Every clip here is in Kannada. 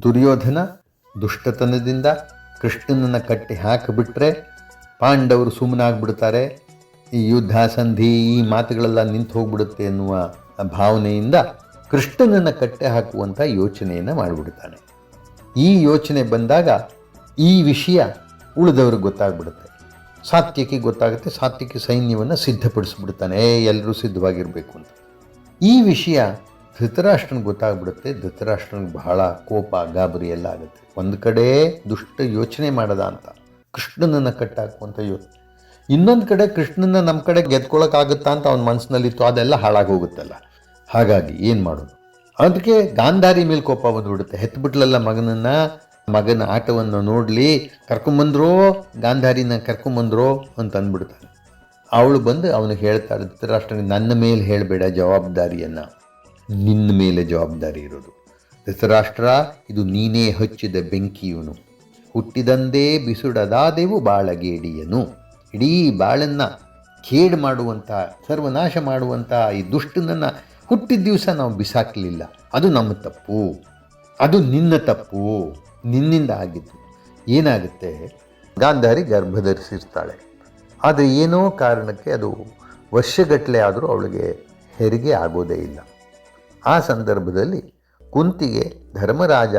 ದುರ್ಯೋಧನ ದುಷ್ಟತನದಿಂದ ಕೃಷ್ಣನನ್ನು ಕಟ್ಟಿ ಹಾಕಿಬಿಟ್ರೆ ಪಾಂಡವರು ಸುಮ್ಮನಾಗ್ಬಿಡ್ತಾರೆ, ಈ ಯುದ್ಧ ಸಂಧಿ ಈ ಮಾತುಗಳೆಲ್ಲ ನಿಂತು ಹೋಗ್ಬಿಡುತ್ತೆ ಎನ್ನುವ ಭಾವನೆಯಿಂದ ಕೃಷ್ಣನನ್ನು ಕಟ್ಟಿ ಹಾಕುವಂಥ ಯೋಚನೆಯನ್ನು ಮಾಡಿಬಿಡ್ತಾನೆ. ಈ ಯೋಚನೆ ಬಂದಾಗ ಈ ವಿಷಯ ಉಳಿದವ್ರಿಗೆ ಗೊತ್ತಾಗ್ಬಿಡುತ್ತೆ. ಸಾತ್ಯಕಿ ಗೊತ್ತಾಗುತ್ತೆ. ಸಾತ್ಯಕಿ ಸೈನ್ಯವನ್ನು ಸಿದ್ಧಪಡಿಸ್ಬಿಡ್ತಾನೆ, ಎಲ್ಲರೂ ಸಿದ್ಧವಾಗಿರಬೇಕು ಅಂತ. ಈ ವಿಷಯ ಧೃತರಾಷ್ಟ್ರನಿಗೆ ಗೊತ್ತಾಗ್ಬಿಡುತ್ತೆ. ಧೃತರಾಷ್ಟ್ರನಿಗೆ ಬಹಳ ಕೋಪ, ಗಾಬರಿ ಎಲ್ಲ ಆಗುತ್ತೆ. ಒಂದು ಕಡೆ ದುಷ್ಟ ಯೋಚನೆ ಮಾಡದ ಅಂತ ಕೃಷ್ಣನನ್ನು ಕಟ್ಟಾಕುವಂಥ ಯೋಚನೆ, ಇನ್ನೊಂದು ಕಡೆ ಕೃಷ್ಣನ ನಮ್ಮ ಕಡೆ ಗೆದ್ಕೊಳ್ಳೋಕ್ಕಾಗುತ್ತಾ ಅಂತ ಅವನ ಮನಸ್ಸಿನಲ್ಲಿತ್ತು, ಅದೆಲ್ಲ ಹಾಳಾಗಿ ಹೋಗುತ್ತಲ್ಲ. ಹಾಗಾಗಿ ಏನು ಮಾಡೋದು? ಅದಕ್ಕೆ ಗಾಂಧಾರಿ ಮೇಲೆ ಕೋಪ ಬಂದುಬಿಡುತ್ತೆ. ಹೆತ್ಬಿಟ್ಲಲ್ಲ ಮಗನ ಆಟವನ್ನು ನೋಡಲಿ, ಕರ್ಕೊಂಬಂದ್ರೋ ಗಾಂಧಾರಿನ ಕರ್ಕೊಂಬಂದ್ರೋ ಅಂತ ಅಂದ್ಬಿಡ್ತಾನೆ. ಅವಳು ಬಂದು ಅವನಿಗೆ ಹೇಳ್ತಾಳೆ, ಧೃತರಾಷ್ಟ್ರನಿಗೆ ನನ್ನ ಮೇಲೆ ಹೇಳಬೇಡ ಜವಾಬ್ದಾರಿಯನ್ನು, ನಿನ್ನ ಮೇಲೆ ಜವಾಬ್ದಾರಿ ಇರೋದು. ಧೃತರಾಷ್ಟ್ರ, ಇದು ನೀನೇ ಹಚ್ಚಿದ ಬೆಂಕಿಯವನು, ಹುಟ್ಟಿದಂದೇ ಬಿಸುಡದಾದೆವು ಬಾಳಗೇಡಿಯನು. ಇಡೀ ಬಾಳನ್ನು ಕೇಡು ಮಾಡುವಂಥ, ಸರ್ವನಾಶ ಮಾಡುವಂಥ ಈ ದುಷ್ಟನನ್ನು ಹುಟ್ಟಿದ ದಿವಸ ನಾವು ಬಿಸಾಕಲಿಲ್ಲ, ಅದು ನಮ್ಮ ತಪ್ಪು, ಅದು ನಿನ್ನ ತಪ್ಪು, ನಿನ್ನಿಂದ ಆಗಿದ್ದು. ಏನಾಗುತ್ತೆ, ಗಾಂಧಾರಿ ಗರ್ಭಧರಿಸಿರ್ತಾಳೆ. ಆದರೆ ಏನೋ ಕಾರಣಕ್ಕೆ ಅದು ವರ್ಷಗಟ್ಟಲೆ ಆದರೂ ಅವಳಿಗೆ ಹೆರಿಗೆ ಆಗೋದೇ ಇಲ್ಲ. ಆ ಸಂದರ್ಭದಲ್ಲಿ ಕುಂತಿಗೆ ಧರ್ಮರಾಜ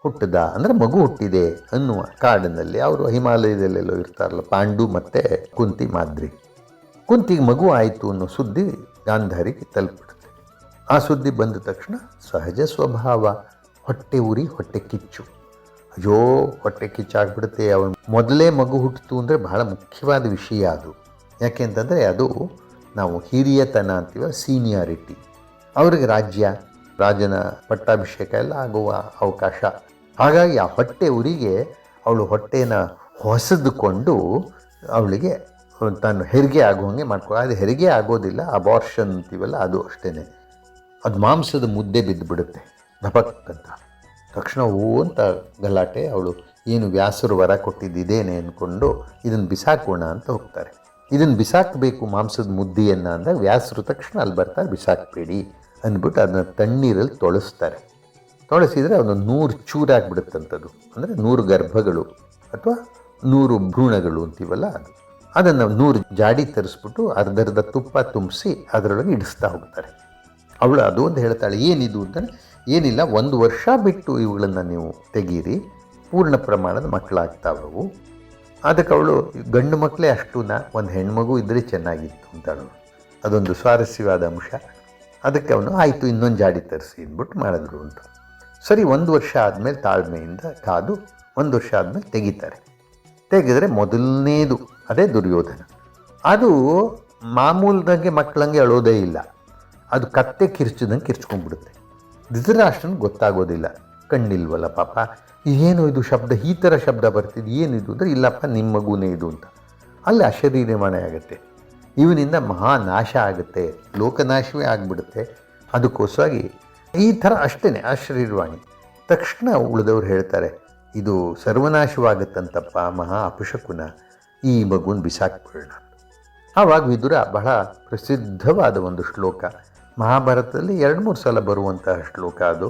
ಹುಟ್ಟಿದ, ಅಂದರೆ ಮಗು ಹುಟ್ಟಿದೆ ಅನ್ನುವ ಕಾಡಿನಲ್ಲಿ, ಅವರು ಹಿಮಾಲಯದಲ್ಲೆಲ್ಲೋ ಇರ್ತಾರಲ್ಲ, ಪಾಂಡು ಮತ್ತು ಕುಂತಿ ಮಾದ್ರಿ, ಕುಂತಿಗೆ ಮಗು ಆಯಿತು ಅನ್ನೋ ಸುದ್ದಿ ಗಾಂಧಾರಿಗೆ ತಲುಪಿಡುತ್ತೆ. ಆ ಸುದ್ದಿ ಬಂದ ತಕ್ಷಣ ಸಹಜ ಸ್ವಭಾವ, ಹೊಟ್ಟೆ ಉರಿ, ಹೊಟ್ಟೆ ಕಿಚ್ಚು. ಅಯ್ಯೋ ಹೊಟ್ಟೆ ಕಿಚ್ಚಾಗ್ಬಿಡುತ್ತೆ. ಅವನು ಮೊದಲೇ ಮಗು ಹುಟ್ಟಿತು ಅಂದರೆ ಬಹಳ ಮುಖ್ಯವಾದ ವಿಷಯ ಅದು. ಯಾಕೆ ಅಂತಂದರೆ ಅದು ನಾವು ಹಿರಿಯತನ ಅಂತೀವ, ಸೀನಿಯಾರಿಟಿ. ಅವ್ರಿಗೆ ರಾಜನ ಪಟ್ಟಾಭಿಷೇಕ ಎಲ್ಲ ಆಗುವ ಅವಕಾಶ. ಹಾಗಾಗಿ ಆ ಹೊಟ್ಟೆ ಉರಿಗೆ ಅವಳು ಹೊಟ್ಟೆನ ಹೊಸದುಕೊಂಡು ಅವಳಿಗೆ ತಾನು ಹೆರಿಗೆ ಆಗುವಂಗೆ ಅದು ಹೆರಿಗೆ ಆಗೋದಿಲ್ಲ, ಅಬಾರ್ಷನ್ ಅಂತೀವಲ್ಲ, ಅದು ಅಷ್ಟೇ. ಅದು ಮಾಂಸದ ಮುದ್ದೆ ಬಿದ್ದುಬಿಡುತ್ತೆ ಧಪಕ್ ಅಂತ. ತಕ್ಷಣ ಅಂತ ಗಲಾಟೆ. ಅವಳು ಏನು ವ್ಯಾಸರು ವರ ಕೊಟ್ಟಿದ್ದೇನೆ ಅಂದ್ಕೊಂಡು ಇದನ್ನು ಬಿಸಾಕೋಣ ಅಂತ ಹೋಗ್ತಾರೆ. ಇದನ್ನು ಬಿಸಾಕಬೇಕು ಮಾಂಸದ ಮುದ್ದೆಯನ್ನು ಅಂದಾಗ ವ್ಯಾಸರು ತಕ್ಷಣ ಅಲ್ಲಿ ಬರ್ತಾರೆ, ಬಿಸಾಕಬೇಡಿ ಅಂದ್ಬಿಟ್ಟು ಅದನ್ನು ತಣ್ಣೀರಲ್ಲಿ ತೊಳಸಿದರೆ ಅದನ್ನು 100 ಚೂರಾಗಿಬಿಡುತ್ತಂಥದ್ದು. ಅಂದರೆ 100 ಗರ್ಭಗಳು ಅಥವಾ 100 ಭ್ರೂಣಗಳು ಅಂತೀವಲ್ಲ, ಅದನ್ನು 100 ಜಾಡಿ ತರಿಸ್ಬಿಟ್ಟು ಅರ್ಧರ್ಧ ತುಪ್ಪ ತುಂಬಿಸಿ ಅದರೊಳಗೆ ಇಡಿಸ್ತಾ ಹೋಗ್ತಾರೆ. ಅವಳು ಅದು ಅಂತ ಹೇಳ್ತಾಳೆ, ಏನಿದು ಅಂತಂದರೆ, ಏನಿಲ್ಲ, 1 ವರ್ಷ ಬಿಟ್ಟು ಇವುಗಳನ್ನು ನೀವು ತೆಗೀರಿ, ಪೂರ್ಣ ಪ್ರಮಾಣದ ಮಕ್ಕಳಾಗ್ತಾವವು. ಅದಕ್ಕೆ ಅವಳು ಗಂಡು ಮಕ್ಕಳೇ ಅಷ್ಟೂನ, ಒಂದು ಹೆಣ್ಮಗು ಇದ್ದರೆ ಚೆನ್ನಾಗಿತ್ತು ಅಂತಾಳು. ಅದೊಂದು ಸ್ವಾರಸ್ಯವಾದ ಅಂಶ. ಅದಕ್ಕೆ ಅವನು ಆಯಿತು, ಇನ್ನೊಂದು ಜಾಡಿ ತರಿಸಿ ಅಂದ್ಬಿಟ್ಟು ಮಾಡಿದ್ರು ಅಂತ. ಸರಿ, 1 ವರ್ಷ ಆದಮೇಲೆ ತಾಳ್ಮೆಯಿಂದ ಕಾದು 1 ವರ್ಷ ಆದಮೇಲೆ ತೆಗೆದರೆ ಮೊದಲನೇದು ಅದೇ ದುರ್ಯೋಧನ. ಅದು ಮಾಮೂಲ್ದಂಗೆ ಮಕ್ಕಳಂಗೆ ಅಳೋದೇ ಇಲ್ಲ, ಅದು ಕತ್ತೆ ಕಿರ್ಚಿದಂಗೆ ಕಿರ್ಚ್ಕೊಂಡ್ಬಿಡುತ್ತೆ. ಧೃತರಾಷ್ಟ್ರನಿಗೆ ಗೊತ್ತಾಗೋದಿಲ್ಲ, ಕಣ್ಣಿಲ್ವಲ್ಲ ಪಾಪ, ಏನು ಇದು ಶಬ್ದ, ಈ ಥರ ಶಬ್ದ ಬರ್ತಿದ್ದು, ಏನಿದು ಅಂದರೆ, ಇಲ್ಲಪ್ಪ ನಿಮ್ಮ ಮಗುನೇ ಇದು ಅಂತ. ಅಲ್ಲಿ ಅಶರೀರಮಣೆ ಆಗುತ್ತೆ. ಇವನಿಂದ ಮಹಾನಾಶ ಆಗುತ್ತೆ, ಲೋಕನಾಶವೇ ಆಗಿಬಿಡುತ್ತೆ. ಅದಕ್ಕೋಸ್ಕರವಾಗಿ ಈ ಥರ ಅಷ್ಟೇ ಅಶರೀರವಾಣಿ. ತಕ್ಷಣ ಉಳಿದವ್ರು ಹೇಳ್ತಾರೆ, ಇದು ಸರ್ವನಾಶವಾಗುತ್ತಂತಪ್ಪ, ಮಹಾ ಅಪಶಕುನ, ಈ ಮಗುನ ಬಿಸಾಕ್ಬಿಡೋಣ. ಆವಾಗ ವಿದುರ ಬಹಳ ಪ್ರಸಿದ್ಧವಾದ ಒಂದು ಶ್ಲೋಕ, ಮಹಾಭಾರತದಲ್ಲಿ 2-3 ಸಲ ಬರುವಂತಹ ಶ್ಲೋಕ ಅದು.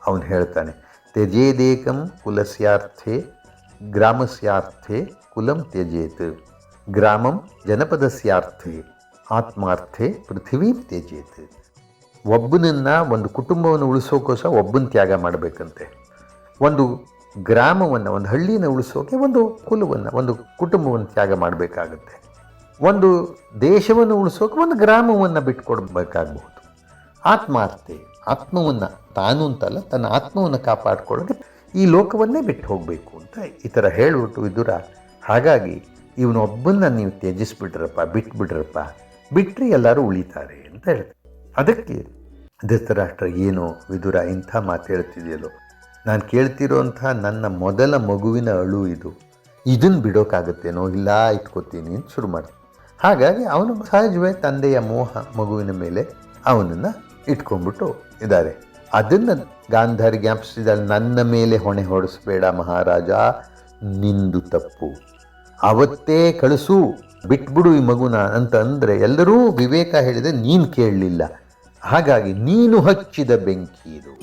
ಅವನು ಹೇಳ್ತಾನೆ, ತ್ಯಜೇದೇಕಂ ಕುಲಸ್ಯಾರ್ಥೆ ಗ್ರಾಮಸ್ಯಾರ್ಥೆ ಕುಲಂ ತ್ಯಜೇತ್, ಗ್ರಾಮಂ ಜನಪದಸ್ಯಾರ್ಥೆ ಆತ್ಮಾರ್ಥೆ ಪೃಥ್ವೀಂ ತ್ಯಜೇತ್. ಒಬ್ಬನನ್ನು, ಒಂದು ಕುಟುಂಬವನ್ನು ಉಳಿಸೋಕ್ಕೋಸ್ಕರ ಒಬ್ಬನ ತ್ಯಾಗ ಮಾಡಬೇಕಂತೆ. ಒಂದು ಗ್ರಾಮವನ್ನು, ಒಂದು ಹಳ್ಳಿನ ಉಳಿಸೋಕೆ ಒಂದು ಕುಲವನ್ನು, ಒಂದು ಕುಟುಂಬವನ್ನು ತ್ಯಾಗ ಮಾಡಬೇಕಾಗತ್ತೆ. ಒಂದು ದೇಶವನ್ನು ಉಳಿಸೋಕೆ ಒಂದು ಗ್ರಾಮವನ್ನು ಬಿಟ್ಕೊಡ್ಬೇಕಾಗಬಹುದು. ಆತ್ಮಾರ್ಥೆ, ಆತ್ಮವನ್ನು, ತಾನು ಅಂತಲ್ಲ ತನ್ನ ಆತ್ಮವನ್ನು ಕಾಪಾಡಿಕೊಳ್ಳೋಕೆ ಈ ಲೋಕವನ್ನೇ ಬಿಟ್ಟು ಹೋಗಬೇಕು ಅಂತ ಈ ಥರ ಹೇಳಿಬಿಟ್ಟು ವಿದುರ, ಹಾಗಾಗಿ ಇವನೊಬ್ಬನ್ನ ನೀವು ತ್ಯಜಿಸ್ಬಿಟ್ರಪ್ಪ, ಬಿಟ್ಬಿಟ್ರಪ್ಪ, ಬಿಟ್ಟರೆ ಎಲ್ಲರೂ ಉಳಿತಾರೆ ಅಂತ ಹೇಳ್ತಾರೆ. ಅದಕ್ಕೆ ಧೃತರಾಷ್ಟ್ರ, ಏನೋ ವಿದುರ ಇಂಥ ಮಾತು ಹೇಳ್ತಿದೆಯಲ್ಲೋ, ನಾನು ಕೇಳ್ತಿರೋಂಥ ನನ್ನ ಮೊದಲ ಮಗುವಿನ ಅಳು ಇದು, ಇದನ್ನು ಬಿಡೋಕ್ಕಾಗತ್ತೇನೋ, ಇಲ್ಲ ಇಟ್ಕೋತೀನಿ ಅಂತ ಶುರು ಮಾಡ್ತಾನೆ. ಹಾಗಾಗಿ ಅವನು ಸಹಜವೇ ತಂದೆಯ ಮೋಹ ಮಗುವಿನ ಮೇಲೆ ಅವನನ್ನು ಇಟ್ಕೊಂಡ್ಬಿಟ್ಟು ಇದ್ದಾರೆ. ಅದನ್ನು ಗಾಂಧಾರಿ ಜ್ಞಾಪಿಸಿದ, ನನ್ನ ಮೇಲೆ ಹೊಣೆ ಹೊಡಿಸ್ಬೇಡ ಮಹಾರಾಜ, ನಿಂದು ತಪ್ಪು, ಅವತ್ತೇ ಕಳಿಸು, ಬಿಟ್ಬಿಡು ಈ ಮಗುನ ಅಂತ ಅಂದರೆ ಎಲ್ಲರೂ ವಿವೇಕ ಹೇಳಿದರೆ ನೀನು ಕೇಳಲಿಲ್ಲ, ಹಾಗಾಗಿ ನೀನು ಹಚ್ಚಿದ ಬೆಂಕಿ ಇದು.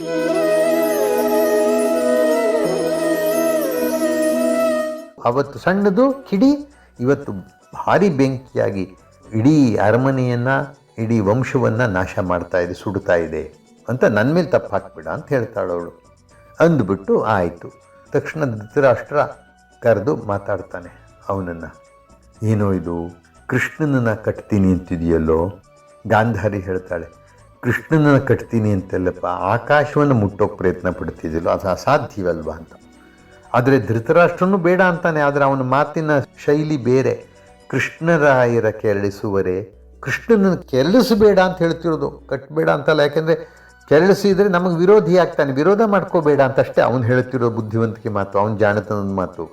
ಅವತ್ತು ಸಣ್ಣದು ಕಿಡಿ ಇವತ್ತು ಭಾರಿ ಬೆಂಕಿಯಾಗಿ ಇಡೀ ಅರಮನೆಯನ್ನು, ಇಡೀ ವಂಶವನ್ನು ನಾಶ ಮಾಡ್ತಾ ಇದೆ, ಸುಡ್ತಾ ಇದೆ ಅಂತ ನನ್ನ ಮೇಲೆ ತಪ್ಪು ಹಾಕ್ಬೇಡ ಅಂತ ಹೇಳ್ತಾಳವಳು. ಅಂದ್ಬಿಟ್ಟು ಆಯಿತು. ತಕ್ಷಣ ಧೃತರಾಷ್ಟ್ರ ಕರೆದು ಮಾತಾಡ್ತಾನೆ ಅವನನ್ನು. ಏನೋ ಇದು, ಕೃಷ್ಣನನ್ನು ಕಟ್ತೀನಿ ಅಂತಿದೆಯಲ್ಲೋ. ಗಾಂಧಾರಿ ಹೇಳ್ತಾಳೆ, ಕೃಷ್ಣನನ್ನು ಕಟ್ತೀನಿ ಅಂತಲ್ಲಪ್ಪ, ಆಕಾಶವನ್ನು ಮುಟ್ಟೋಕ್ಕೆ ಪ್ರಯತ್ನ ಪಡ್ತಿದ್ದಿಲ್ಲೋ, ಅದು ಅಸಾಧ್ಯವಲ್ವ ಅಂತ. ಆದರೆ ಧೃತರಾಷ್ಟ್ರನೂ ಬೇಡ ಅಂತಾನೆ. ಆದರೆ ಅವನ ಮಾತಿನ ಶೈಲಿ ಬೇರೆ. ಕೃಷ್ಣರಾಯರ ಕೆರಳಿಸುವರೆ, ಕೃಷ್ಣನನ್ನು ಕೆರಳಿಸಬೇಡ ಅಂತ ಹೇಳ್ತಿರೋದು, ಕಟ್ಟಬೇಡ ಅಂತಲ್ಲ. ಯಾಕೆಂದರೆ ಕೆರಳಿಸಿದರೆ ನಮಗೆ ವಿರೋಧಿ ಆಗ್ತಾನೆ, ವಿರೋಧ ಮಾಡ್ಕೋಬೇಡ ಅಂತಷ್ಟೇ ಅವನು ಹೇಳ್ತಿರೋ ಬುದ್ಧಿವಂತಿಕೆ ಮಾತು, ಅವನ ಜಾಣತನದ ಮಾತು.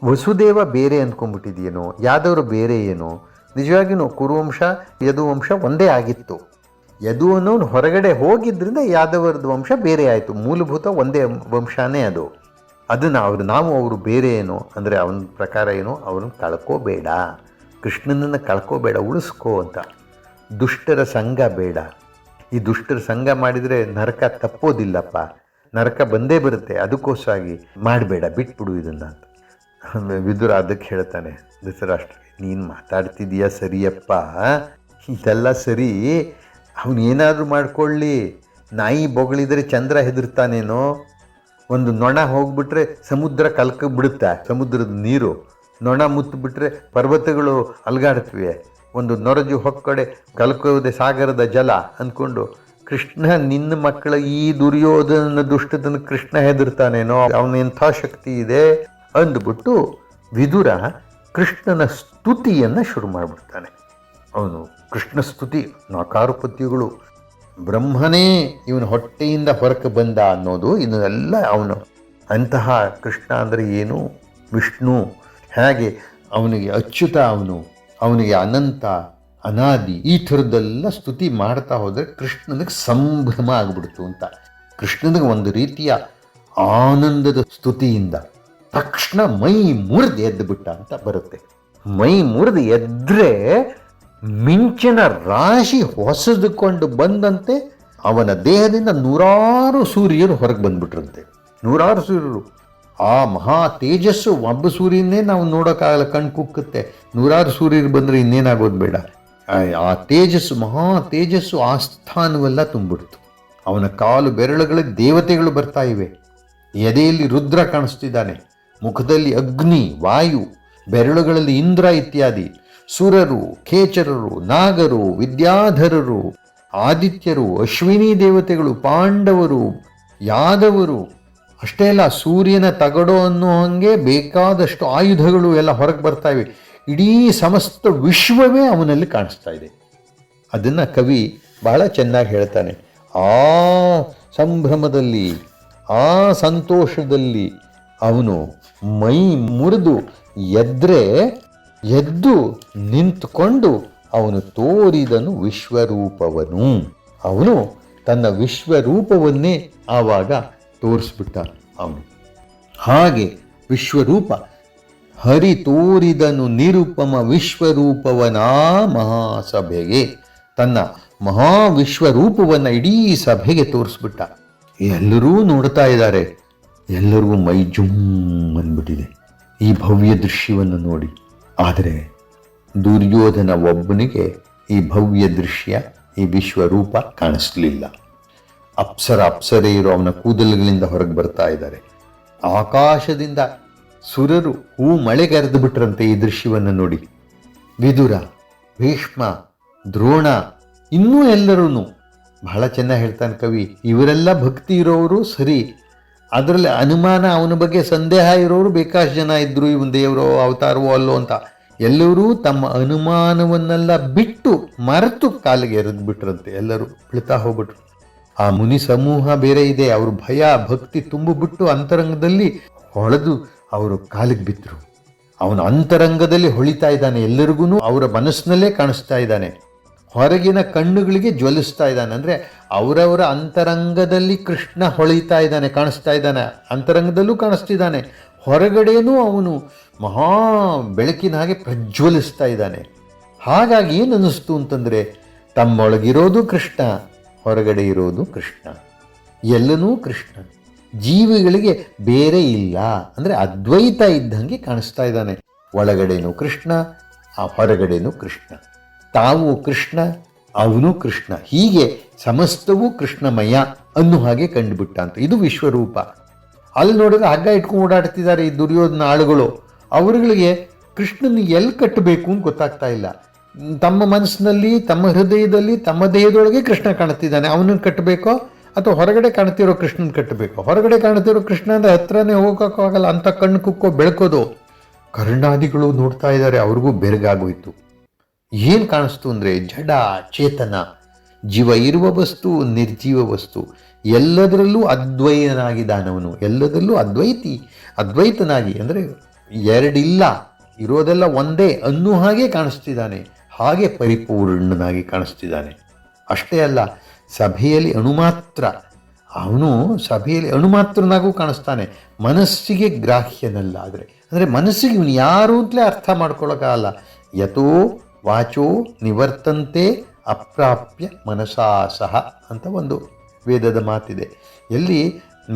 ವಸುದೇವ ಬೇರೆ ಅಂದ್ಕೊಂಡ್ಬಿಟ್ಟಿದೆಯೇನೋ, ಯಾದವರು ಬೇರೆ ಏನೋ. ನಿಜವಾಗಿಯೂ ಕುರುವಂಶ ಯದುವಂಶ ಒಂದೇ ಆಗಿತ್ತು. ಯದು ಅನ್ನೋನು ಹೊರಗಡೆ ಹೋಗಿದ್ದರಿಂದ ಯಾದವರದ್ದು ವಂಶ ಬೇರೆ ಆಯಿತು. ಮೂಲಭೂತ ಒಂದೇ ವಂಶನೇ ಅದು. ಅದನ್ನು ನಾವು ಅವರು ಬೇರೆ ಏನೋ ಅಂದರೆ ಅವನ ಪ್ರಕಾರ ಏನೋ, ಅವ್ರನ್ನ ಕಳ್ಕೋಬೇಡ, ಕೃಷ್ಣನನ್ನು ಕಳ್ಕೋಬೇಡ, ಉಳಿಸ್ಕೋ ಅಂತ. ದುಷ್ಟರ ಸಂಘ ಬೇಡ. ಈ ದುಷ್ಟರ ಸಂಘ ಮಾಡಿದರೆ ನರಕ ತಪ್ಪೋದಿಲ್ಲಪ್ಪ, ನರಕ ಬಂದೇ ಬರುತ್ತೆ, ಅದಕ್ಕೋಸ್ಕರಾಗಿ ಮಾಡಬೇಡ, ಬಿಟ್ಬಿಡು ಇದನ್ನು ಅಂತ. ವಿದುರ ಅದಕ್ಕೆ ಹೇಳ್ತಾನೆ ಧೃತರಾಷ್ಟ್ರಗೆ, ನೀನು ಮಾತಾಡ್ತಿದೀಯ ಸರಿಯಪ್ಪ, ಇದೆಲ್ಲ ಸರಿ, ಅವನು ಏನಾದರೂ ಮಾಡ್ಕೊಳ್ಳಿ, ನಾಯಿ ಬೊಗಳಿದರೆ ಚಂದ್ರ ಹೆದರ್ತಾನೇನೋ. ಒಂದು ನೊಣ ಹೋಗ್ಬಿಟ್ರೆ ಸಮುದ್ರ ಕಲ್ಕಿಬಿಡುತ್ತೆ, ಸಮುದ್ರದ ನೀರು. ನೊಣ ಮುತ್ತಿಬಿಟ್ರೆ ಪರ್ವತಗಳು ಅಲ್ಗಾಡ್ತವೆ. ಒಂದು ನೊರಜು ಹೊಕ್ಕಡೆ ಕಲ್ಕೋದೆ ಸಾಗರದ ಜಲ ಅಂದ್ಕೊಂಡು ಕೃಷ್ಣ ನಿನ್ನ ಮಕ್ಕಳ ಈ ದುರ್ಯೋಧನ ದುಷ್ಟತನ ಕೃಷ್ಣ ಹೆದರ್ತಾನೇನೋ, ಅವನ ಎಂಥ ಶಕ್ತಿ ಇದೆ ಅಂದ್ಬಿಟ್ಟು ವಿದುರ ಕೃಷ್ಣನ ಸ್ತುತಿಯನ್ನು ಶುರು ಮಾಡಿಬಿಡ್ತಾನೆ. ಅವನು ಕೃಷ್ಣ ಸ್ತುತಿ, 4 ಪದ್ಯಗಳು. ಬ್ರಹ್ಮನೇ ಇವನ ಹೊಟ್ಟೆಯಿಂದ ಹೊರಕ್ಕೆ ಬಂದ ಅನ್ನೋದು ಇದನ್ನೆಲ್ಲ ಅವನು. ಅಂತಹ ಕೃಷ್ಣ ಅಂದರೆ ಏನು, ವಿಷ್ಣು ಹೇಗೆ, ಅವನಿಗೆ ಅಚ್ಯುತ, ಅವನಿಗೆ ಅನಂತ, ಅನಾದಿ, ಈ ಥರದ್ದೆಲ್ಲ ಸ್ತುತಿ ಮಾಡ್ತಾ ಹೋದರೆ ಕೃಷ್ಣನಿಗೆ ಸಂಭ್ರಮ ಆಗಿಬಿಡ್ತು ಅಂತ. ಕೃಷ್ಣನಿಗೆ ಒಂದು ರೀತಿಯ ಆನಂದದ ಸ್ತುತಿಯಿಂದ ತಕ್ಷಣ ಮೈ ಮುರಿದು ಎದ್ದು ಬಿಟ್ಟ ಅಂತ ಬರುತ್ತೆ. ಮೈ ಮುರಿದು ಎದ್ದರೆ ಮಿಂಚಿನ ರಾಶಿ ಹೊಸದುಕೊಂಡು ಬಂದಂತೆ ಅವನ ದೇಹದಿಂದ 100 ಸೂರ್ಯರು ಹೊರಗೆ ಬಂದ್ಬಿಟ್ರಂತೆ. 100 ಸೂರ್ಯರು. ಆ ಮಹಾ ತೇಜಸ್ಸು, ಒಬ್ಬ ಸೂರ್ಯನೇ ನಾವು ನೋಡೋಕ್ಕಾಗಲ್ಲ, ಕಣ್ಣು ಕುಕ್ಕುತ್ತೆ. 100 ಸೂರ್ಯರು ಬಂದರೆ ಇನ್ನೇನಾಗೋದು ಬೇಡ. ಆ ತೇಜಸ್ಸು, ಮಹಾ ತೇಜಸ್ಸು ಆಸ್ಥಾನವೆಲ್ಲ ತುಂಬಿಡ್ತು. ಅವನ ಕಾಲು ಬೆರಳುಗಳಿಗೆ ದೇವತೆಗಳು ಬರ್ತಾ ಇವೆ. ಎದೆಯಲ್ಲಿ ರುದ್ರ ಕಾಣಿಸ್ತಿದ್ದಾನೆ, ಮುಖದಲ್ಲಿ ಅಗ್ನಿ, ವಾಯು, ಬೆರಳುಗಳಲ್ಲಿ ಇಂದ್ರ ಇತ್ಯಾದಿ. ಸುರರು, ಖೇಚರರು, ನಾಗರು, ವಿದ್ಯಾಧರರು, ಆದಿತ್ಯರು, ಅಶ್ವಿನಿ ದೇವತೆಗಳು, ಪಾಂಡವರು, ಯಾದವರು, ಅಷ್ಟೇ ಅಲ್ಲ, ಸೂರ್ಯನ ತಗಡೋ ಅನ್ನೋ ಹಾಗೆ ಬೇಕಾದಷ್ಟು ಆಯುಧಗಳು ಎಲ್ಲ ಹೊರಗೆ ಬರ್ತಾ ಇವೆ. ಇಡೀ ಸಮಸ್ತ ವಿಶ್ವವೇ ಅವನಲ್ಲಿ ಕಾಣಿಸ್ತಾ ಇದೆ. ಅದನ್ನು ಕವಿ ಬಹಳ ಚೆನ್ನಾಗಿ ಹೇಳ್ತಾನೆ. ಆ ಸಂಭ್ರಮದಲ್ಲಿ, ಆ ಸಂತೋಷದಲ್ಲಿ ಅವನು ಮೈ ಮುರಿದು ಎದ್ದು ನಿಂತುಕೊಂಡು ಅವನು ತೋರಿದನು ವಿಶ್ವರೂಪವನು. ಅವನು ತನ್ನ ವಿಶ್ವರೂಪವನ್ನೇ ಆವಾಗ ತೋರಿಸ್ಬಿಟ್ಟ ಅವನು. ಹಾಗೆ ವಿಶ್ವರೂಪ ಹರಿ ತೋರಿದನು ನಿರುಪಮ ವಿಶ್ವರೂಪವನಾ ಮಹಾಸಭೆಗೆ, ತನ್ನ ಮಹಾವಿಶ್ವರೂಪವನ್ನು ಇಡೀ ಸಭೆಗೆ ತೋರಿಸ್ಬಿಟ್ಟ. ಎಲ್ಲರೂ ನೋಡ್ತಾ ಇದ್ದಾರೆ, ಎಲ್ಲರಿಗೂ ಮೈ ಜುಮ್ ಅಂದ್ಬಿಟ್ಟಿದೆ ಈ ಭವ್ಯ ದೃಶ್ಯವನ್ನು ನೋಡಿ. ಆದರೆ ದುರ್ಯೋಧನ ಒಬ್ಬನಿಗೆ ಈ ಭವ್ಯ ದೃಶ್ಯ, ಈ ವಿಶ್ವರೂಪ ಕಾಣಿಸ್ಲಿಲ್ಲ. ಅಪ್ಸರೆಯರು ಅವನ ಕೂದಲುಗಳಿಂದ ಹೊರಗೆ ಬರ್ತಾ ಇದ್ದಾರೆ. ಆಕಾಶದಿಂದ ಸುರರು ಹೂ ಮಳೆಗರೆದು ಬಿಟ್ರಂತೆ ಈ ದೃಶ್ಯವನ್ನು ನೋಡಿ. ವಿದುರ, ಭೀಷ್ಮ, ದ್ರೋಣ, ಇನ್ನೂ ಎಲ್ಲರೂ ಬಹಳ ಚೆನ್ನಾಗಿ ಹೇಳ್ತಾನೆ ಕವಿ. ಇವರೆಲ್ಲ ಭಕ್ತಿ ಇರೋರು ಸರಿ, ಅದರಲ್ಲಿ ಅನುಮಾನ, ಅವನ ಬಗ್ಗೆ ಸಂದೇಹ ಇರೋರು ಬೇಕಾಷ್ಟು ಜನ ಇದ್ದರು. ಇವನು ದೇವರೋ ಅವತಾರವೋ ಅಲ್ಲೋ ಅಂತ ಎಲ್ಲರೂ ತಮ್ಮ ಅನುಮಾನವನ್ನೆಲ್ಲ ಬಿಟ್ಟು ಮರೆತು ಕಾಲಿಗೆ ಎರೆದು ಬಿಟ್ರಂತೆ. ಎಲ್ಲರೂ ಬೀಳ್ತಾ ಹೋಗ್ಬಿಟ್ರು. ಆ ಮುನಿ ಸಮೂಹ ಬೇರೆ ಇದೆ. ಅವರು ಭಯ ಭಕ್ತಿ ತುಂಬಿಬಿಟ್ಟು ಅಂತರಂಗದಲ್ಲಿ ಹೊಳೆದು ಅವರು ಕಾಲಿಗೆ ಬಿದ್ದರು. ಅವನ ಅಂತರಂಗದಲ್ಲಿ ಹೊಳಿತಾ ಇದ್ದಾನೆ, ಎಲ್ಲರಿಗೂ ಅವರ ಮನಸ್ಸಿನಲ್ಲೇ ಕಾಣಿಸ್ತಾ ಇದ್ದಾನೆ, ಹೊರಗಿನ ಕಣ್ಣುಗಳಿಗೆ ಜ್ವಲಿಸ್ತಾ ಇದ್ದಾನೆ. ಅಂದರೆ ಅವರವರ ಅಂತರಂಗದಲ್ಲಿ ಕೃಷ್ಣ ಹೊಳಿತಾ ಇದ್ದಾನೆ, ಕಾಣಿಸ್ತಾ ಇದ್ದಾನೆ, ಅಂತರಂಗದಲ್ಲೂ ಕಾಣಿಸ್ತಿದ್ದಾನೆ, ಹೊರಗಡೆನೂ ಅವನು ಮಹಾ ಬೆಳಕಿನ ಹಾಗೆ ಪ್ರಜ್ವಲಿಸ್ತಾ ಇದ್ದಾನೆ. ಹಾಗಾಗಿ ಏನು ಅನ್ನಿಸ್ತು ಅಂತಂದರೆ, ತಮ್ಮೊಳಗಿರೋದು ಕೃಷ್ಣ, ಹೊರಗಡೆ ಇರೋದು ಕೃಷ್ಣ, ಎಲ್ಲನೂ ಕೃಷ್ಣ, ಜೀವಿಗಳಿಗೆ ಬೇರೆ ಇಲ್ಲ. ಅಂದರೆ ಅದ್ವೈತ ಇದ್ದಂಗೆ ಕಾಣಿಸ್ತಾ ಇದ್ದಾನೆ. ಒಳಗಡೆನೂ ಕೃಷ್ಣ, ಆ ಹೊರಗಡೆನೂ ಕೃಷ್ಣ, ತಾವು ಕೃಷ್ಣ, ಅವನು ಕೃಷ್ಣ, ಹೀಗೆ ಸಮಸ್ತವೂ ಕೃಷ್ಣಮಯ ಅನ್ನೋ ಹಾಗೆ ಕಂಡುಬಿಟ್ಟ ಅಂತ. ಇದು ವಿಶ್ವರೂಪ. ಅಲ್ಲಿ ನೋಡಿದ್ರೆ ಹಗ್ಗ ಇಟ್ಕೊಂಡು ಓಡಾಡ್ತಿದ್ದಾರೆ ಈ ದುರ್ಯೋಧನ ಆಳುಗಳು. ಅವರುಗಳಿಗೆ ಕೃಷ್ಣನ ಎಲ್ಲಿ ಕಟ್ಟಬೇಕು ಅಂತ ಗೊತ್ತಾಗ್ತಾ ಇಲ್ಲ. ತಮ್ಮ ಮನಸ್ಸಿನಲ್ಲಿ, ತಮ್ಮ ಹೃದಯದಲ್ಲಿ, ತಮ್ಮ ದೇಹದೊಳಗೆ ಕೃಷ್ಣ ಕಾಣ್ತಿದ್ದಾನೆ, ಅವನನ್ನು ಕಟ್ಟಬೇಕೋ ಅಥವಾ ಹೊರಗಡೆ ಕಾಣ್ತಿರೋ ಕೃಷ್ಣನ ಕಟ್ಟಬೇಕು? ಹೊರಗಡೆ ಕಾಣ್ತಿರೋ ಕೃಷ್ಣ ಅಂದರೆ ಹತ್ರನೇ ಹೋಗೋಕ್ಕಾಗಲ್ಲ, ಅಂತ ಕಣ್ಣು ಕುಕ್ಕೋ ಬೆಳಕೋದು. ಕರ್ಣಾದಿಗಳು ನೋಡ್ತಾ ಇದ್ದಾರೆ, ಅವ್ರಿಗೂ ಬೆರಗಾಗೋಯ್ತು. ಏನು ಕಾಣಿಸ್ತು ಅಂದರೆ ಜಡ ಚೇತನ, ಜೀವ ಇರುವ ವಸ್ತು, ನಿರ್ಜೀವ ವಸ್ತು, ಎಲ್ಲದರಲ್ಲೂ ಅದ್ವೈತನಾಗಿದ್ದಾನವನು, ಎಲ್ಲದರಲ್ಲೂ ಅದ್ವೈತನಾಗಿ. ಅಂದರೆ ಎರಡಿಲ್ಲ, ಇರೋದೆಲ್ಲ ಒಂದೇ ಅನ್ನೋ ಹಾಗೆ ಕಾಣಿಸ್ತಿದ್ದಾನೆ, ಹಾಗೆ ಪರಿಪೂರ್ಣನಾಗಿ ಕಾಣಿಸ್ತಿದ್ದಾನೆ. ಅಷ್ಟೇ ಅಲ್ಲ, ಸಭೆಯಲ್ಲಿ ಅಣುಮಾತ್ರ, ಅವನು ಸಭೆಯಲ್ಲಿ ಅಣುಮಾತ್ರನಾಗೂ ಕಾಣಿಸ್ತಾನೆ, ಮನಸ್ಸಿಗೆ ಗ್ರಾಹ್ಯನಲ್ಲ. ಅಂದರೆ ಮನಸ್ಸಿಗೆ ಇವನು ಯಾರು ಅಂತಲೇ ಅರ್ಥ ಮಾಡ್ಕೊಳ್ಳೋಕ್ಕಾಗಲ್ಲ. ಯಥೋ ವಾಚೋ ನಿವರ್ತಂತೆ ಅಪ್ರಾಪ್ಯ ಮನಸಾ ಸಹ ಅಂತ ಒಂದು ವೇದದ ಮಾತಿದೆ. ಎಲ್ಲಿ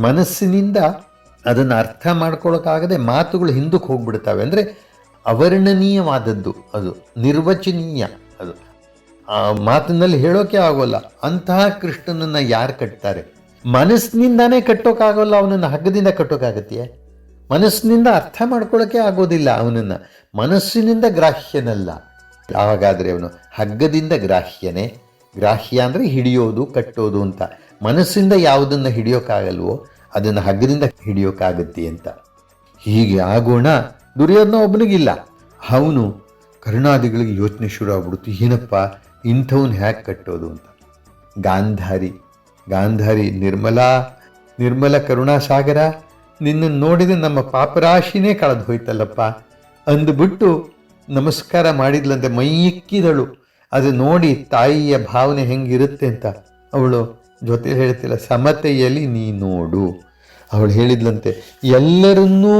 ಮನಸ್ಸಿನಿಂದ ಅದನ್ನು ಅರ್ಥ ಮಾಡ್ಕೊಳ್ಳೋಕ್ಕಾಗದೆ ಮಾತುಗಳು ಹಿಂದಕ್ಕೆ ಹೋಗ್ಬಿಡ್ತವೆ. ಅಂದರೆ ಅವರ್ಣನೀಯವಾದದ್ದು, ಅದು ನಿರ್ವಚನೀಯ, ಅದು ಆ ಮಾತಿನಲ್ಲಿ ಹೇಳೋಕೆ ಆಗೋಲ್ಲ. ಅಂತಹ ಕೃಷ್ಣನನ್ನು ಯಾರು ಕಟ್ತಾರೆ? ಮನಸ್ಸಿನಿಂದಾನೇ ಕಟ್ಟೋಕ್ಕಾಗೋಲ್ಲ. ಅವನನ್ನು ಹಗ್ಗದಿಂದ ಕಟ್ಟೋಕ್ಕಾಗತ್ತೆಯೇ? ಮನಸ್ಸಿನಿಂದ ಅರ್ಥ ಮಾಡ್ಕೊಳ್ಳೋಕೆ ಆಗೋದಿಲ್ಲ ಅವನನ್ನು, ಮನಸ್ಸಿನಿಂದ ಗ್ರಾಹ್ಯನಲ್ಲ. ಹಾಗಾದರೆ ಅವನು ಹಗ್ಗದಿಂದ ಗ್ರಾಹ್ಯನೇ. ಗ್ರಾಹ್ಯ ಅಂದರೆ ಹಿಡಿಯೋದು, ಕಟ್ಟೋದು ಅಂತ. ಮನಸ್ಸಿಂದ ಯಾವುದನ್ನು ಹಿಡಿಯೋಕ್ಕಾಗಲ್ವೋ ಅದನ್ನು ಹಗ್ಗದಿಂದ ಹಿಡಿಯೋಕ್ಕಾಗತ್ತೆ ಅಂತ. ಹೀಗೆ ಆಗೋಣ ದುರ್ಯೋಧನ ಒಬ್ಬನಿಗಿಲ್ಲ. ಅವನು ಕರ್ಣಾದಿಗಳಿಗೆ ಯೋಚನೆ ಶುರು ಆಗ್ಬಿಡ್ತು, ಏನಪ್ಪ ಇಂಥವನ್ನ ಹ್ಯಾಕೆ ಕಟ್ಟೋದು ಅಂತ. ಗಾಂಧಾರಿ ನಿರ್ಮಲ ಕರುಣಾಸಾಗರ, ನಿನ್ನನ್ನು ನೋಡಿದರೆ ನಮ್ಮ ಪಾಪರಾಶಿನೇ ಕಳೆದು ಹೋಯ್ತಲ್ಲಪ್ಪ ಅಂದುಬಿಟ್ಟು ನಮಸ್ಕಾರ ಮಾಡಿದ್ಲಂತೆ, ಮೈಯಿಕ್ಕಿದಳು. ಅದು ನೋಡಿ ತಾಯಿಯ ಭಾವನೆ ಹೆಂಗಿರುತ್ತೆ ಅಂತ ಅವಳು ಜೊತೆ ಹೇಳ್ತಿಲ್ಲ, ಸಮತೆಯಲ್ಲಿ ನೀ ನೋಡು. ಅವಳು ಹೇಳಿದ್ಲಂತೆ, ಎಲ್ಲರನ್ನೂ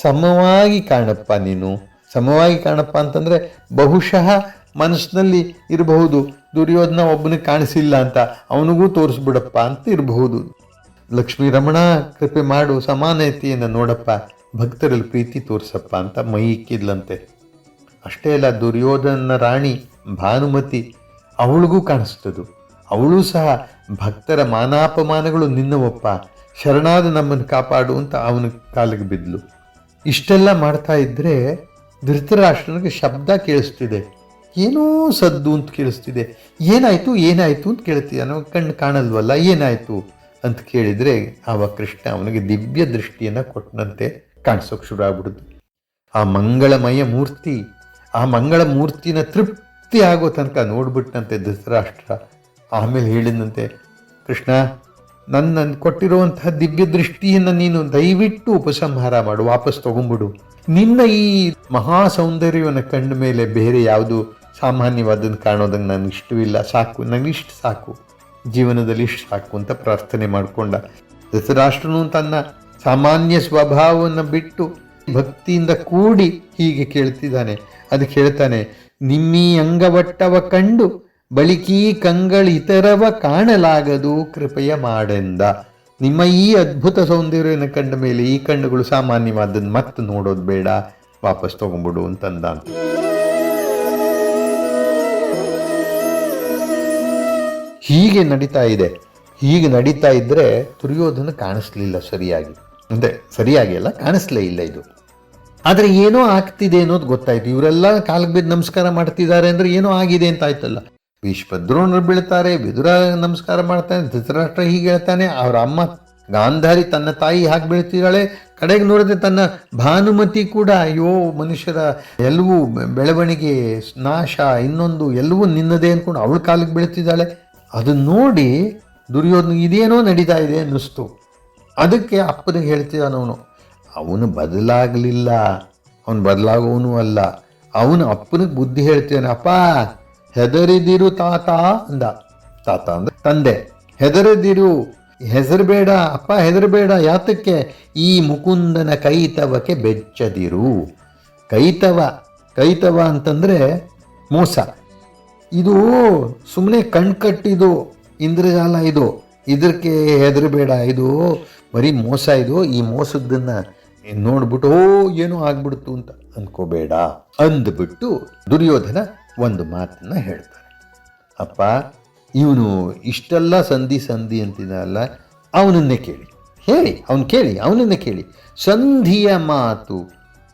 ಸಮವಾಗಿ ಕಾಣಪ್ಪ ನೀನು. ಸಮವಾಗಿ ಕಾಣಪ್ಪ ಅಂತಂದರೆ ಬಹುಶಃ ಮನಸ್ಸಿನಲ್ಲಿ ಇರಬಹುದು ದುರ್ಯೋಧನ ಒಬ್ಬನಿಗೆ ಕಾಣಿಸಿಲ್ಲ ಅಂತ, ಅವನಿಗೂ ತೋರಿಸ್ಬಿಡಪ್ಪ ಅಂತ ಇರಬಹುದು. ಲಕ್ಷ್ಮೀ ರಮಣ ಕೃಪೆ ಮಾಡು, ಸಮಾನತೆಯನ್ನು ನೋಡಪ್ಪ, ಭಕ್ತರಲ್ಲಿ ಪ್ರೀತಿ ತೋರಿಸಪ್ಪ ಅಂತ ಮೈ ಇಕ್ಕಿದ್ಲಂತೆ. ಅಷ್ಟೇ ಅಲ್ಲ, ದುರ್ಯೋಧನ ರಾಣಿ ಭಾನುಮತಿ ಅವಳಿಗೂ ಕಾಣಿಸ್ತದು. ಅವಳು ಸಹ ಭಕ್ತರ ಮಾನಾಪಮಾನಗಳು ನಿನ್ನವಪ್ಪ, ಶರಣಾದ ನಮ್ಮನ್ನು ಕಾಪಾಡು ಅಂತ ಅವನ ಕಾಲಿಗೆ ಬಿದ್ಲು. ಇಷ್ಟೆಲ್ಲ ಮಾಡ್ತಾ ಇದ್ದರೆ ಧೃತರಾಷ್ಟ್ರನಿಗೆ ಶಬ್ದ ಕೇಳಿಸ್ತಿದೆ, ಏನೋ ಸದ್ದು ಅಂತ ಕೇಳಿಸ್ತಿದೆ. ಏನಾಯಿತು ಅಂತ ಕೇಳ್ತಿದ್ದ. ಅವನಿಗೆ ಕಣ್ಣು ಕಾಣಲ್ವಲ್ಲ, ಏನಾಯಿತು ಅಂತ ಕೇಳಿದರೆ ಆವ ಕೃಷ್ಣ ಅವನಿಗೆ ದಿವ್ಯ ದೃಷ್ಟಿಯನ್ನು ಕೊಟ್ಟನಂತೆ ಕಾಣಿಸೋಕೆ ಶುರು ಆಗ್ಬಿಡುದು. ಆ ಮಂಗಳಮಯ ಮೂರ್ತಿ, ಆ ಮಂಗಳ ಮೂರ್ತಿನ ತೃಪ್ತಿ ಆಗೋ ತನಕ ನೋಡ್ಬಿಟ್ಟಂತೆ ಧೃತರಾಷ್ಟ್ರ. ಆಮೇಲೆ ಹೇಳಿದಂತೆ, ಕೃಷ್ಣ ನನ್ನ ಕೊಟ್ಟಿರುವಂತಹ ದಿವ್ಯ ದೃಷ್ಟಿಯನ್ನು ನೀನು ದಯವಿಟ್ಟು ಉಪಸಂಹಾರ ಮಾಡು, ವಾಪಸ್ ತಗೊಂಡ್ಬಿಡು. ನಿನ್ನ ಈ ಮಹಾ ಸೌಂದರ್ಯವನ್ನು ಕಂಡ ಮೇಲೆ ಬೇರೆ ಯಾವುದು ಸಾಮಾನ್ಯವಾದನ್ನು ಕಾಣೋದಂಗೆ ನನಗೆ ಇಷ್ಟವಿಲ್ಲ, ಸಾಕು, ನನಗಿಷ್ಟು ಸಾಕು, ಜೀವನದಲ್ಲಿ ಇಷ್ಟು ಸಾಕು ಅಂತ ಪ್ರಾರ್ಥನೆ ಮಾಡಿಕೊಂಡ. ಧೃತರಾಷ್ಟ್ರನು ತನ್ನ ಸಾಮಾನ್ಯ ಸ್ವಭಾವವನ್ನು ಬಿಟ್ಟು ಭಕ್ತಿಯಿಂದ ಕೂಡಿ ಹೀಗೆ ಕೇಳ್ತಿದ್ದಾನೆ. ಅದಕ್ಕೆ ಹೇಳ್ತಾನೆ, ನಿಮ್ಮೀ ಅಂಗವಟ್ಟವ ಕಂಡು ಬಳಿಕೀ ಕಂಗಳಿತರವ ಕಾಣಲಾಗದು ಕೃಪೆಯ ಮಾಡೆಂದ. ನಿಮ್ಮ ಈ ಅದ್ಭುತ ಸೌಂದರ್ಯವನ್ನು ಕಂಡ ಮೇಲೆ ಈ ಕಣ್ಣುಗಳು ಸಾಮಾನ್ಯವಾದದ್ದು ಮತ್ತೆ ನೋಡೋದು ಬೇಡ, ವಾಪಸ್ ತಗೊಂಡ್ಬಿಡು ಅಂತಂದ. ಹೀಗೆ ನಡೀತಾ ಇದ್ರೆ ದುರ್ಯೋಧನ ಕಾಣಿಸ್ಲಿಲ್ಲ ಸರಿಯಾಗಿ. ಅಂದರೆ ಸರಿಯಾಗಿ ಅಲ್ಲ, ಕಾಣಿಸ್ಲೇ ಇಲ್ಲ ಇದು. ಆದರೆ ಏನೋ ಆಗ್ತಿದೆ ಅನ್ನೋದು ಗೊತ್ತಾಯ್ತು. ಇವರೆಲ್ಲ ಕಾಲಿಗೆ ಬಿದ್ದು ನಮಸ್ಕಾರ ಮಾಡ್ತಿದ್ದಾರೆ ಅಂದರೆ ಏನೋ ಆಗಿದೆ ಅಂತ ಆಯ್ತಲ್ಲ. ಭೀಷ್ಮ ದ್ರೋಣರು ಬೀಳ್ತಾರೆ, ವಿದುರ ನಮಸ್ಕಾರ ಮಾಡ್ತಾನೆ, ಧೃತರಾಷ್ಟ್ರ ಹೀಗೆ ಹೇಳ್ತಾನೆ, ಅವರ ಅಮ್ಮ ಗಾಂಧಾರಿ ತನ್ನ ತಾಯಿ ಹಾಗೆ ಬೀಳ್ತಿದ್ದಾಳೆ. ಕಡೆಗೆ ನೋಡಿದ್ರೆ ತನ್ನ ಭಾನುಮತಿ ಕೂಡ, ಅಯ್ಯೋ ಮನುಷ್ಯರ ಎಲ್ಲವೂ ಬೆಳವಣಿಗೆ ನಾಶ, ಇನ್ನೊಂದು ಎಲ್ಲವೂ ನಿನ್ನದೇ ಅಂದ್ಕೊಂಡು ಅವಳ ಕಾಲಿಗೆ ಬೀಳ್ತಿದ್ದಾಳೆ. ಅದನ್ನ ನೋಡಿ ದುರ್ಯೋಧನ ಇದೇನೋ ನಡೀತಾ ಇದೆ ಅನ್ನಿಸ್ತು. ಅದಕ್ಕೆ ಅಪ್ಪನಿಗೆ ಹೇಳ್ತಿದ್ದಾನವನು, ಅವನು ಬದಲಾಗಲಿಲ್ಲ, ಅವನು ಬದಲಾಗೋನು ಅಲ್ಲ. ಅವನು ಅಪ್ಪನಿಗೆ ಬುದ್ಧಿ ಹೇಳ್ತಿದ್ದಾನೆ. ಅಪ್ಪ ಹೆದರಿದಿರು ತಾತ ಅಂದ. ತಾತ ಅಂದ್ರೆ ತಂದೆ. ಹೆದರದಿರು, ಹೆಸರಬೇಡ ಅಪ್ಪ, ಹೆದರಬೇಡ. ಯಾತಕ್ಕೆ? ಈ ಮುಕುಂದನ ಕೈತವಕ್ಕೆ ಬೆಚ್ಚದಿರು. ಕೈತವ ಅಂತಂದರೆ ಮೋಸ. ಇದು ಸುಮ್ಮನೆ ಕಣ್ಕಟ್ಟಿದು ಇಂದ್ರಜಾಲ, ಇದಕ್ಕೆ ಹೆದರಬೇಡ, ಇದು ಬರೀ ಮೋಸ. ಈ ಮೋಸದ್ದನ್ನು ನೋಡ್ಬಿಟ್ಟು ಏನೋ ಆಗ್ಬಿಡ್ತು ಅಂತ ಅಂದ್ಕೋಬೇಡ ಅಂದ್ಬಿಟ್ಟು ದುರ್ಯೋಧನ ಒಂದು ಮಾತನ್ನು ಹೇಳ್ತಾರೆ. ಅಪ್ಪ, ಇವನು ಇಷ್ಟೆಲ್ಲ ಸಂಧಿ ಅಂತಿದಲ್ಲ, ಅವನನ್ನೇ ಅವನನ್ನೇ ಕೇಳಿ. ಸಂಧಿಯ ಮಾತು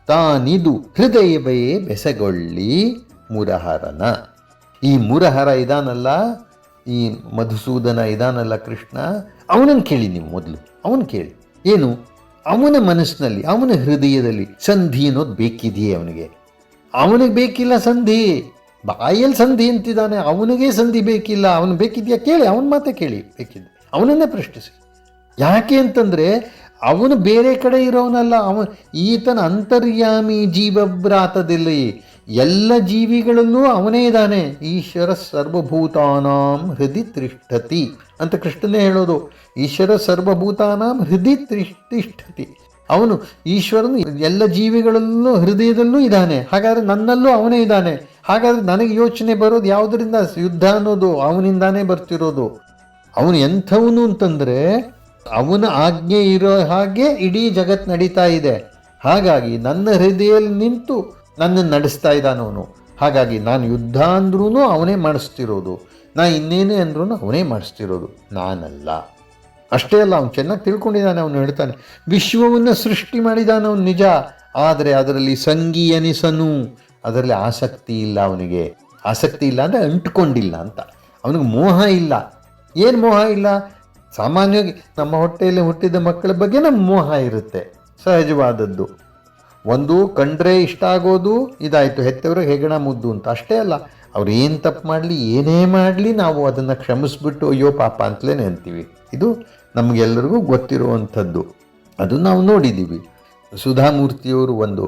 ತಾನಿದು ಹೃದಯವೇ ಬೆಸಗೊಳ್ಳಿ ಮುರಹರನ. ಈ ಮುರಹರ ಇದಾನಲ್ಲ, ಈ ಮಧುಸೂದನ ಇದಾನಲ್ಲ ಕೃಷ್ಣ, ಅವನನ್ನು ಕೇಳಿ ನೀವು ಮೊದಲು. ಅವನು ಕೇಳಿ. ಏನು ಅವನ ಮನಸ್ಸಿನಲ್ಲಿ, ಅವನ ಹೃದಯದಲ್ಲಿ ಸಂಧಿ ಅನ್ನೋದು ಬೇಕಿದೆಯೇ ಅವನಿಗೆ? ಅವನಿಗೆ ಬೇಕಿಲ್ಲ ಸಂಧಿ. ಬಾಯಲ್ಲಿ ಸಂಧಿ ಅಂತಿದ್ದಾನೆ, ಅವನಿಗೆ ಸಂಧಿ ಬೇಕಿಲ್ಲ. ಅವನು ಬೇಕಿದೆಯಾ ಕೇಳಿ, ಅವನ ಮಾತೇ ಕೇಳಿ. ಬೇಕಿದ್ದೆ ಅವನನ್ನೇ ಪ್ರಶ್ನಿಸಿ. ಯಾಕೆ ಅಂತಂದರೆ ಅವನು ಬೇರೆ ಕಡೆ ಇರೋನಲ್ಲ, ಈತನ ಅಂತರ್ಯಾಮಿ ಜೀವಭ್ರಾತದಲ್ಲಿ ಎಲ್ಲ ಜೀವಿಗಳಲ್ಲೂ ಅವನೇ ಇದ್ದಾನೆ. ಈಶ್ವರ ಸರ್ವಭೂತಾನಾಂ ಹೃದಯ ತಿಷ್ಠತಿ ಅಂತ ಕೃಷ್ಣನೇ ಹೇಳೋದು. ಈಶ್ವರ ಸರ್ವಭೂತಾನಾಂ ಹೃದಯ ತಿಷ್ಠತಿ. ಅವನು ಈಶ್ವರನು ಎಲ್ಲ ಜೀವಿಗಳಲ್ಲೂ ಹೃದಯದಲ್ಲೂ ಇದ್ದಾನೆ. ಹಾಗಾದರೆ ನನ್ನಲ್ಲೂ ಅವನೇ ಇದ್ದಾನೆ. ಹಾಗಾದರೆ ನನಗೆ ಯೋಚನೆ ಬರೋದು ಯಾವುದರಿಂದ? ಯುದ್ಧ ಅನ್ನೋದು ಅವನಿಂದಾನೇ ಬರ್ತಿರೋದು. ಅವನು ಎಂಥವನು ಅಂತಂದರೆ ಅವನ ಆಜ್ಞೆ ಇರೋ ಹಾಗೆ ಇಡೀ ಜಗತ್ತು ನಡೀತಾ ಇದೆ. ಹಾಗಾಗಿ ನನ್ನ ಹೃದಯದಲ್ಲಿ ನಿಂತು ನನ್ನನ್ನು ನಡೆಸ್ತಾ ಇದ್ದಾನವನು. ಹಾಗಾಗಿ ನಾನು ಯುದ್ಧ ಅಂದ್ರೂ ಅವನೇ ಮಾಡಿಸ್ತಿರೋದು, ನಾ ಇನ್ನೇನೇ ಅಂದ್ರೂ ಅವನೇ ಮಾಡಿಸ್ತಿರೋದು, ನಾನಲ್ಲ. ಅಷ್ಟೇ ಅಲ್ಲ, ಅವನು ಚೆನ್ನಾಗಿ ತಿಳ್ಕೊಂಡಿದ್ದಾನೆ. ಅವನು ಹೇಳ್ತಾನೆ, ವಿಶ್ವವನ್ನು ಸೃಷ್ಟಿ ಮಾಡಿದ್ದಾನೆ ಅವನು ನಿಜ, ಆದರೆ ಅದರಲ್ಲಿ ಸಂಗೀಯನಿಸನು, ಅದರಲ್ಲಿ ಆಸಕ್ತಿ ಇಲ್ಲ ಅವನಿಗೆ. ಆಸಕ್ತಿ ಇಲ್ಲ ಅಂದರೆ ಅಂಟ್ಕೊಂಡಿಲ್ಲ ಅಂತ. ಅವನಿಗೆ ಮೋಹ ಇಲ್ಲ. ಏನು ಮೋಹ ಇಲ್ಲ? ಸಾಮಾನ್ಯವಾಗಿ ನಮ್ಮ ಹೊಟ್ಟೆಯಲ್ಲಿ ಹುಟ್ಟಿದ ಮಕ್ಕಳ ಬಗ್ಗೆ ನಮ್ಮ ಮೋಹ ಇರುತ್ತೆ, ಸಹಜವಾದದ್ದು. ಒಂದು ಕಂಡ್ರೆ ಇಷ್ಟ ಆಗೋದು, ಇದಾಯಿತು, ಹೆತ್ತವ್ರಿಗೆ ಹೆಗಣ ಮುದ್ದು ಅಂತ. ಅಷ್ಟೇ ಅಲ್ಲ, ಅವ್ರು ಏನು ತಪ್ಪು ಮಾಡಲಿ, ಏನೇ ಮಾಡಲಿ ನಾವು ಅದನ್ನು ಕ್ಷಮಿಸ್ಬಿಟ್ಟು ಅಯ್ಯೋ ಪಾಪ ಅಂತಲೇ ಅಂತೀವಿ. ಇದು ನಮಗೆಲ್ಲರಿಗೂ ಗೊತ್ತಿರುವಂಥದ್ದು. ಅದು ನಾವು ನೋಡಿದ್ದೀವಿ. ಸುಧಾಮೂರ್ತಿಯವರು ಒಂದು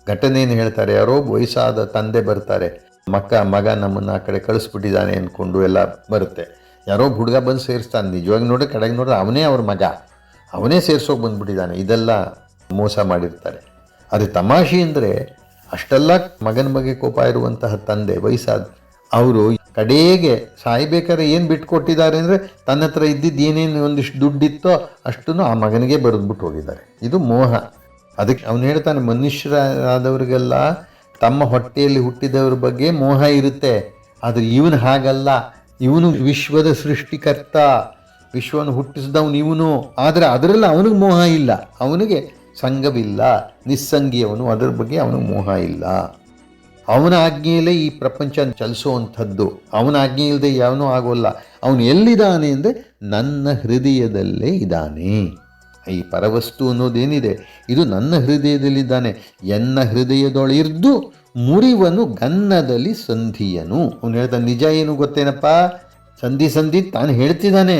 ಘಟನೆಯನ್ನು ಹೇಳ್ತಾರೆ. ಯಾರೋ ವಯಸ್ಸಾದ ತಂದೆ ಬರ್ತಾರೆ, ಮಗ ನಮ್ಮನ್ನು ಆ ಕಡೆ ಕಳಿಸ್ಬಿಟ್ಟಿದ್ದಾನೆ ಅಂದ್ಕೊಂಡು ಎಲ್ಲ ಬರುತ್ತೆ. ಯಾರೋ ಹುಡುಗ ಬಂದು ಸೇರಿಸ್ತಾನೆ. ನಿಜವಾಗಿ ನೋಡಿ ಕಡೆಗೆ ನೋಡ್ರೆ ಅವನೇ ಅವ್ರ ಮಗ, ಅವನೇ ಸೇರಿಸೋಕೆ ಬಂದುಬಿಟ್ಟಿದ್ದಾನೆ. ಇದೆಲ್ಲ ಮೋಸ ಮಾಡಿರ್ತಾರೆ. ಅದು ತಮಾಷೆ ಅಂದರೆ ಅಷ್ಟೆಲ್ಲ ಮಗನ ಬಗ್ಗೆ ಕೋಪ ಇರುವಂತಹ ತಂದೆ ವಯಸ್ಸಾದ ಅವರು ಕಡೆಗೆ ಸಾಯ್ಬೇಕಾದ್ರೆ ಏನು ಬಿಟ್ಕೊಟ್ಟಿದ್ದಾರೆ ಅಂದರೆ ತನ್ನ ಹತ್ರ ಇದ್ದಿದ್ದು ಏನೇನು ಒಂದಿಷ್ಟು ದುಡ್ಡಿತ್ತೋ ಅಷ್ಟನ್ನು ಆ ಮಗನಿಗೆ ಬರೆದ್ಬಿಟ್ಟು ಹೋಗಿದ್ದಾರೆ. ಇದು ಮೋಹ. ಅದಕ್ಕೆ ಅವನು ಹೇಳ್ತಾನೆ, ಮನುಷ್ಯರಾದವ್ರಿಗೆಲ್ಲ ತಮ್ಮ ಹೊಟ್ಟೆಯಲ್ಲಿ ಹುಟ್ಟಿದವ್ರ ಬಗ್ಗೆ ಮೋಹ ಇರುತ್ತೆ, ಆದರೆ ಇವನು ಹಾಗಲ್ಲ. ಇವನು ವಿಶ್ವದ ಸೃಷ್ಟಿಕರ್ತ, ವಿಶ್ವವನ್ನು ಹುಟ್ಟಿಸಿದವನು ಇವನು. ಆದರೆ ಅದರಲ್ಲಿ ಅವನಿಗೆ ಮೋಹ ಇಲ್ಲ, ಅವನಿಗೆ ಸಂಘವಿಲ್ಲ, ನಿಸ್ಸಂಗಿಯವನು, ಅದರ ಬಗ್ಗೆ ಅವನಿಗೆ ಮೋಹ ಇಲ್ಲ. ಅವನ ಆಜ್ಞೆಯಲ್ಲೇ ಈ ಪ್ರಪಂಚ ಚಲಿಸುವಂಥದ್ದು. ಅವನ ಆಜ್ಞೆ ಇಲ್ಲದೆ ಯಾವನೂ ಆಗೋಲ್ಲ. ಅವನು ಎಲ್ಲಿದ್ದಾನೆ ಅಂದರೆ ನನ್ನ ಹೃದಯದಲ್ಲೇ ಇದ್ದಾನೆ. ಈ ಪರವಸ್ತು ಅನ್ನೋದೇನಿದೆ ಇದು ನನ್ನ ಹೃದಯದಲ್ಲಿದ್ದಾನೆ. ಎನ್ನ ಹೃದಯದೊಳಿರ್ದು ಮುರಿವನು ಗನ್ನದಲ್ಲಿ ಸಂಧಿಯನು. ಅವನು ಹೇಳ್ತಾನೆ, ನಿಜ ಏನು ಗೊತ್ತೇನಪ್ಪ, ಸಂಧಿ ತಾನು ಹೇಳ್ತಿದ್ದಾನೆ,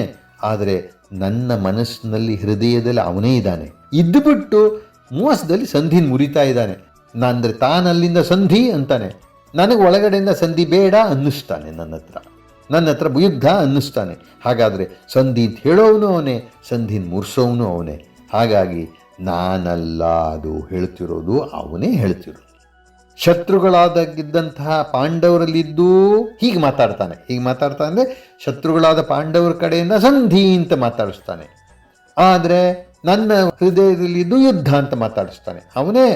ಆದರೆ ನನ್ನ ಮನಸ್ಸಿನಲ್ಲಿ ಹೃದಯದಲ್ಲಿ ಅವನೇ ಇದ್ದಾನೆ. ಇದ್ದುಬಿಟ್ಟು ಮೋಸದಲ್ಲಿ ಸಂಧಿನ ಮುರಿತಾ ಇದ್ದಾನೆ. ಅಂದರೆ ತಾನಲ್ಲಿಂದ ಸಂಧಿ ಅಂತಾನೆ, ನನಗೆ ಒಳಗಡೆಯಿಂದ ಸಂಧಿ ಬೇಡ ಅನ್ನಿಸ್ತಾನೆ. ನನ್ನ ಹತ್ರ ಯುದ್ಧ ಅನ್ನಿಸ್ತಾನೆ. ಹಾಗಾದರೆ ಸಂಧಿ ಅಂತ ಹೇಳೋವನು ಅವನೇ, ಸಂಧಿನ ಮುರಿಸೋವನು ಅವನೇ. ಹಾಗಾಗಿ ನಾನಲ್ಲ ಅದು ಹೇಳ್ತಿರೋದು, ಅವನೇ ಹೇಳ್ತಿರೋದು. ಶತ್ರುಗಳಾದಾಗಿದ್ದಂತಹ ಪಾಂಡವರಲ್ಲಿದ್ದು ಹೀಗೆ ಮಾತಾಡ್ತಾನೆ ಅಂದರೆ ಶತ್ರುಗಳಾದ ಪಾಂಡವರ ಕಡೆಯಿಂದ ಸಂಧಿ ಅಂತ ಮಾತಾಡಿಸ್ತಾನೆ. ಆದರೆ ನನ್ನ ಹೃದಯದಲ್ಲಿದ್ದು ಯುದ್ಧ ಅಂತ ಮಾತಾಡಿಸ್ತಾನೆ. ಅವನೇ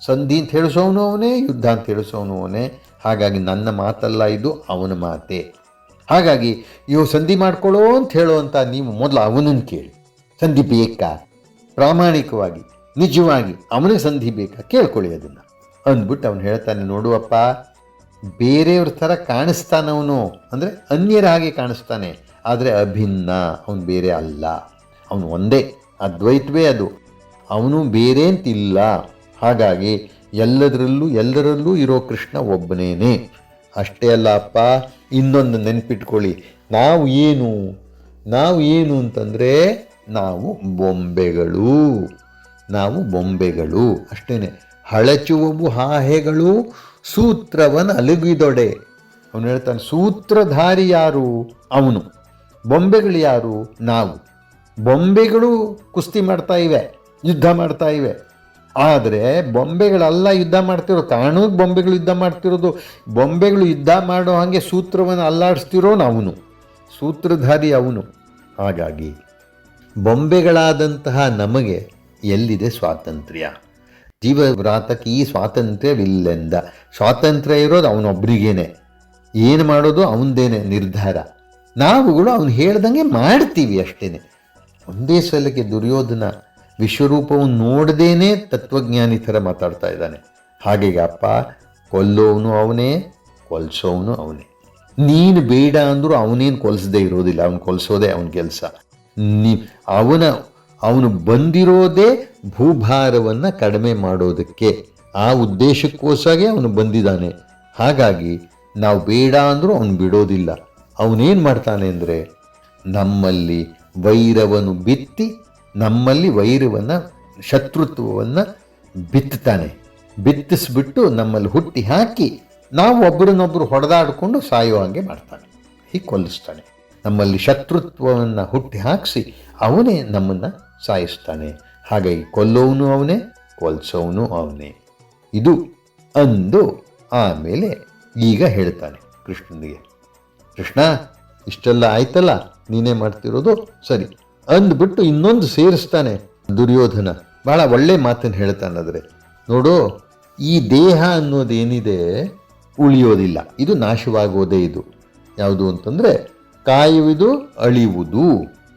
ಸಂಧಿ ಅಂತ ಹೇಳಿಸೋನು ಅವನೇ, ಯುದ್ಧ ಅಂತ ಹೇಳಿಸೋನು ಅವನೇ. ಹಾಗಾಗಿ ನನ್ನ ಮಾತಲ್ಲ ಇದು, ಅವನ ಮಾತೆ. ಹಾಗಾಗಿ ಇವು ಸಂಧಿ ಮಾಡ್ಕೊಳ್ಳೋ ಅಂತ ಹೇಳೋ ಅಂತ ನೀವು ಮೊದಲು ಅವನನ್ನು ಕೇಳಿ. ಸಂಧಿ ಬೇಕಾ? ಪ್ರಾಮಾಣಿಕವಾಗಿ ನಿಜವಾಗಿ ಅವನಿಗೆ ಸಂಧಿ ಬೇಕಾ ಕೇಳ್ಕೊಳ್ಳಿ ಅದನ್ನು ಅಂದ್ಬಿಟ್ಟು ಅವನು ಹೇಳ್ತಾನೆ, ನೋಡುವಪ್ಪ, ಬೇರೆಯವ್ರ ಥರ ಕಾಣಿಸ್ತಾನವನು, ಅಂದರೆ ಅನ್ಯರ ಹಾಗೆ ಕಾಣಿಸ್ತಾನೆ, ಆದರೆ ಅಭಿನ್ನ, ಅವನು ಬೇರೆ ಅಲ್ಲ. ಅವನು ಒಂದೇ, ಅದ್ವೈತವೇ ಅದು, ಅವನು ಬೇರೆ ಅಂತಿಲ್ಲ. ಹಾಗಾಗಿ ಎಲ್ಲರಲ್ಲೂ ಇರೋ ಕೃಷ್ಣ ಒಬ್ಬನೇನೆ. ಅಷ್ಟೇ ಅಲ್ಲ ಅಪ್ಪ, ಇನ್ನೊಂದು ನೆನ್ಪಿಟ್ಕೊಳ್ಳಿ, ನಾವು ಏನು ನಾವು ಏನು ಅಂತಂದರೆ ನಾವು ಬೊಂಬೆಗಳು ಅಷ್ಟೇನೆ. ಹಳಚುವವು ಹಾಹೆಗಳು ಸೂತ್ರವನ್ನು ಅಲುಗಿದೊಡೆ. ಅವನು ಹೇಳ್ತಾನೆ, ಸೂತ್ರಧಾರಿ ಯಾರು? ಅವನು. ಬೊಂಬೆಗಳು ಯಾರು? ನಾವು. ಬೊಂಬೆಗಳು ಕುಸ್ತಿ ಮಾಡ್ತಾ ಇವೆ, ಯುದ್ಧ ಮಾಡ್ತಾ ಇವೆ. ಆದರೆ ಬೊಂಬೆಗಳೆಲ್ಲ ಯುದ್ಧ ಮಾಡ್ತಿರೋದು, ಕಾಣೋದು ಬೊಂಬೆಗಳು ಯುದ್ಧ ಮಾಡ್ತಿರೋದು. ಬೊಂಬೆಗಳು ಯುದ್ಧ ಮಾಡೋ ಹಾಗೆ ಸೂತ್ರವನ್ನು ಅಲ್ಲಾಡಿಸ್ತಿರೋನು ಅವನು, ಸೂತ್ರಧಾರಿ ಅವನು. ಹಾಗಾಗಿ ಬೊಂಬೆಗಳಾದಂತಹ ನಮಗೆ ಎಲ್ಲಿದೆ ಸ್ವಾತಂತ್ರ್ಯ? ಜೀವವ್ರಾತಕ್ಕೆ ಈ ಸ್ವಾತಂತ್ರ್ಯವಿಲ್ಲೆಂದ. ಸ್ವಾತಂತ್ರ್ಯ ಇರೋದು ಅವನೊಬ್ಬರಿಗೇನೆ. ಏನು ಮಾಡೋದು ಅವನದೇನೆ ನಿರ್ಧಾರ. ನಾವುಗಳು ಅವನು ಹೇಳ್ದಂಗೆ ಮಾಡ್ತೀವಿ ಅಷ್ಟೇನೆ. ಒಂದೇ ಸಲಕ್ಕೆ ದುರ್ಯೋಧನ ವಿಶ್ವರೂಪವನ್ನು ನೋಡದೇನೆ ತತ್ವಜ್ಞಾನಿ ಥರ ಮಾತಾಡ್ತಾ ಇದ್ದಾನೆ. ಹಾಗೆ ಅಪ್ಪ, ಕೊಲ್ಲೋವನು ಅವನೇ, ಕೊಲ್ಸೋವನು ಅವನೇ. ನೀನು ಬೇಡ ಅಂದರೂ ಅವನೇನು ಕೊಲಿಸದೇ ಇರೋದಿಲ್ಲ, ಅವನು ಕೊಲಿಸೋದೇ ಅವನ ಕೆಲಸ. ಅವನು ಬಂದಿರೋದೇ ಭೂಭಾರವನ್ನು ಕಡಿಮೆ ಮಾಡೋದಕ್ಕೆ. ಆ ಉದ್ದೇಶಕ್ಕೋಸ್ಕರ ಅವನು ಬಂದಿದ್ದಾನೆ. ಹಾಗಾಗಿ ನಾವು ಬೇಡ ಅಂದರೂ ಅವನು ಬಿಡೋದಿಲ್ಲ. ಅವನೇನು ಮಾಡ್ತಾನೆ ಅಂದರೆ, ನಮ್ಮಲ್ಲಿ ವೈರವನ್ನು ಬಿತ್ತಿ, ನಮ್ಮಲ್ಲಿ ವೈರವನ್ನು, ಶತ್ರುತ್ವವನ್ನು ಬಿತ್ತುತ್ತಾನೆ. ಬಿತ್ತಿಸ್ಬಿಟ್ಟು ನಮ್ಮಲ್ಲಿ ಹುಟ್ಟಿ ಹಾಕಿ ನಾವು ಒಬ್ಬರನ್ನೊಬ್ಬರು ಹೊಡೆದಾಡಿಕೊಂಡು ಸಾಯೋ ಹಾಗೆ ಮಾಡ್ತಾನೆ. ಹೀಗೆ ಕೊಲ್ಲಿಸ್ತಾನೆ. ನಮ್ಮಲ್ಲಿ ಶತ್ರುತ್ವವನ್ನು ಹುಟ್ಟಿ ಹಾಕಿಸಿ ಅವನೇ ನಮ್ಮನ್ನು ಸಾಯಿಸ್ತಾನೆ. ಹಾಗಾಗಿ ಕೊಲ್ಲೋವನು ಅವನೇ, ಕೊಲ್ಸೋವನು ಅವನೇ. ಇದು ಅಂದು ಆಮೇಲೆ ಈಗ ಹೇಳ್ತಾನೆ ಕೃಷ್ಣನಿಗೆ, ಕೃಷ್ಣ ಇಷ್ಟೆಲ್ಲ ಆಯ್ತಲ್ಲ, ನೀನೇ ಮಾಡ್ತಿರೋದು ಸರಿ ಅಂದ್ಬಿಟ್ಟು ಇನ್ನೊಂದು ಸೇರಿಸ್ತಾನೆ ದುರ್ಯೋಧನ. ಭಾಳ ಒಳ್ಳೆ ಮಾತನ್ನು ಹೇಳ್ತಾನಾದರೆ, ನೋಡು, ಈ ದೇಹ ಅನ್ನೋದೇನಿದೆ ಉಳಿಯೋದಿಲ್ಲ, ಇದು ನಾಶವಾಗೋದೇ. ಇದು ಯಾವುದು ಅಂತಂದರೆ ಕಾಯುವುದು, ಅಳಿಯುವುದು.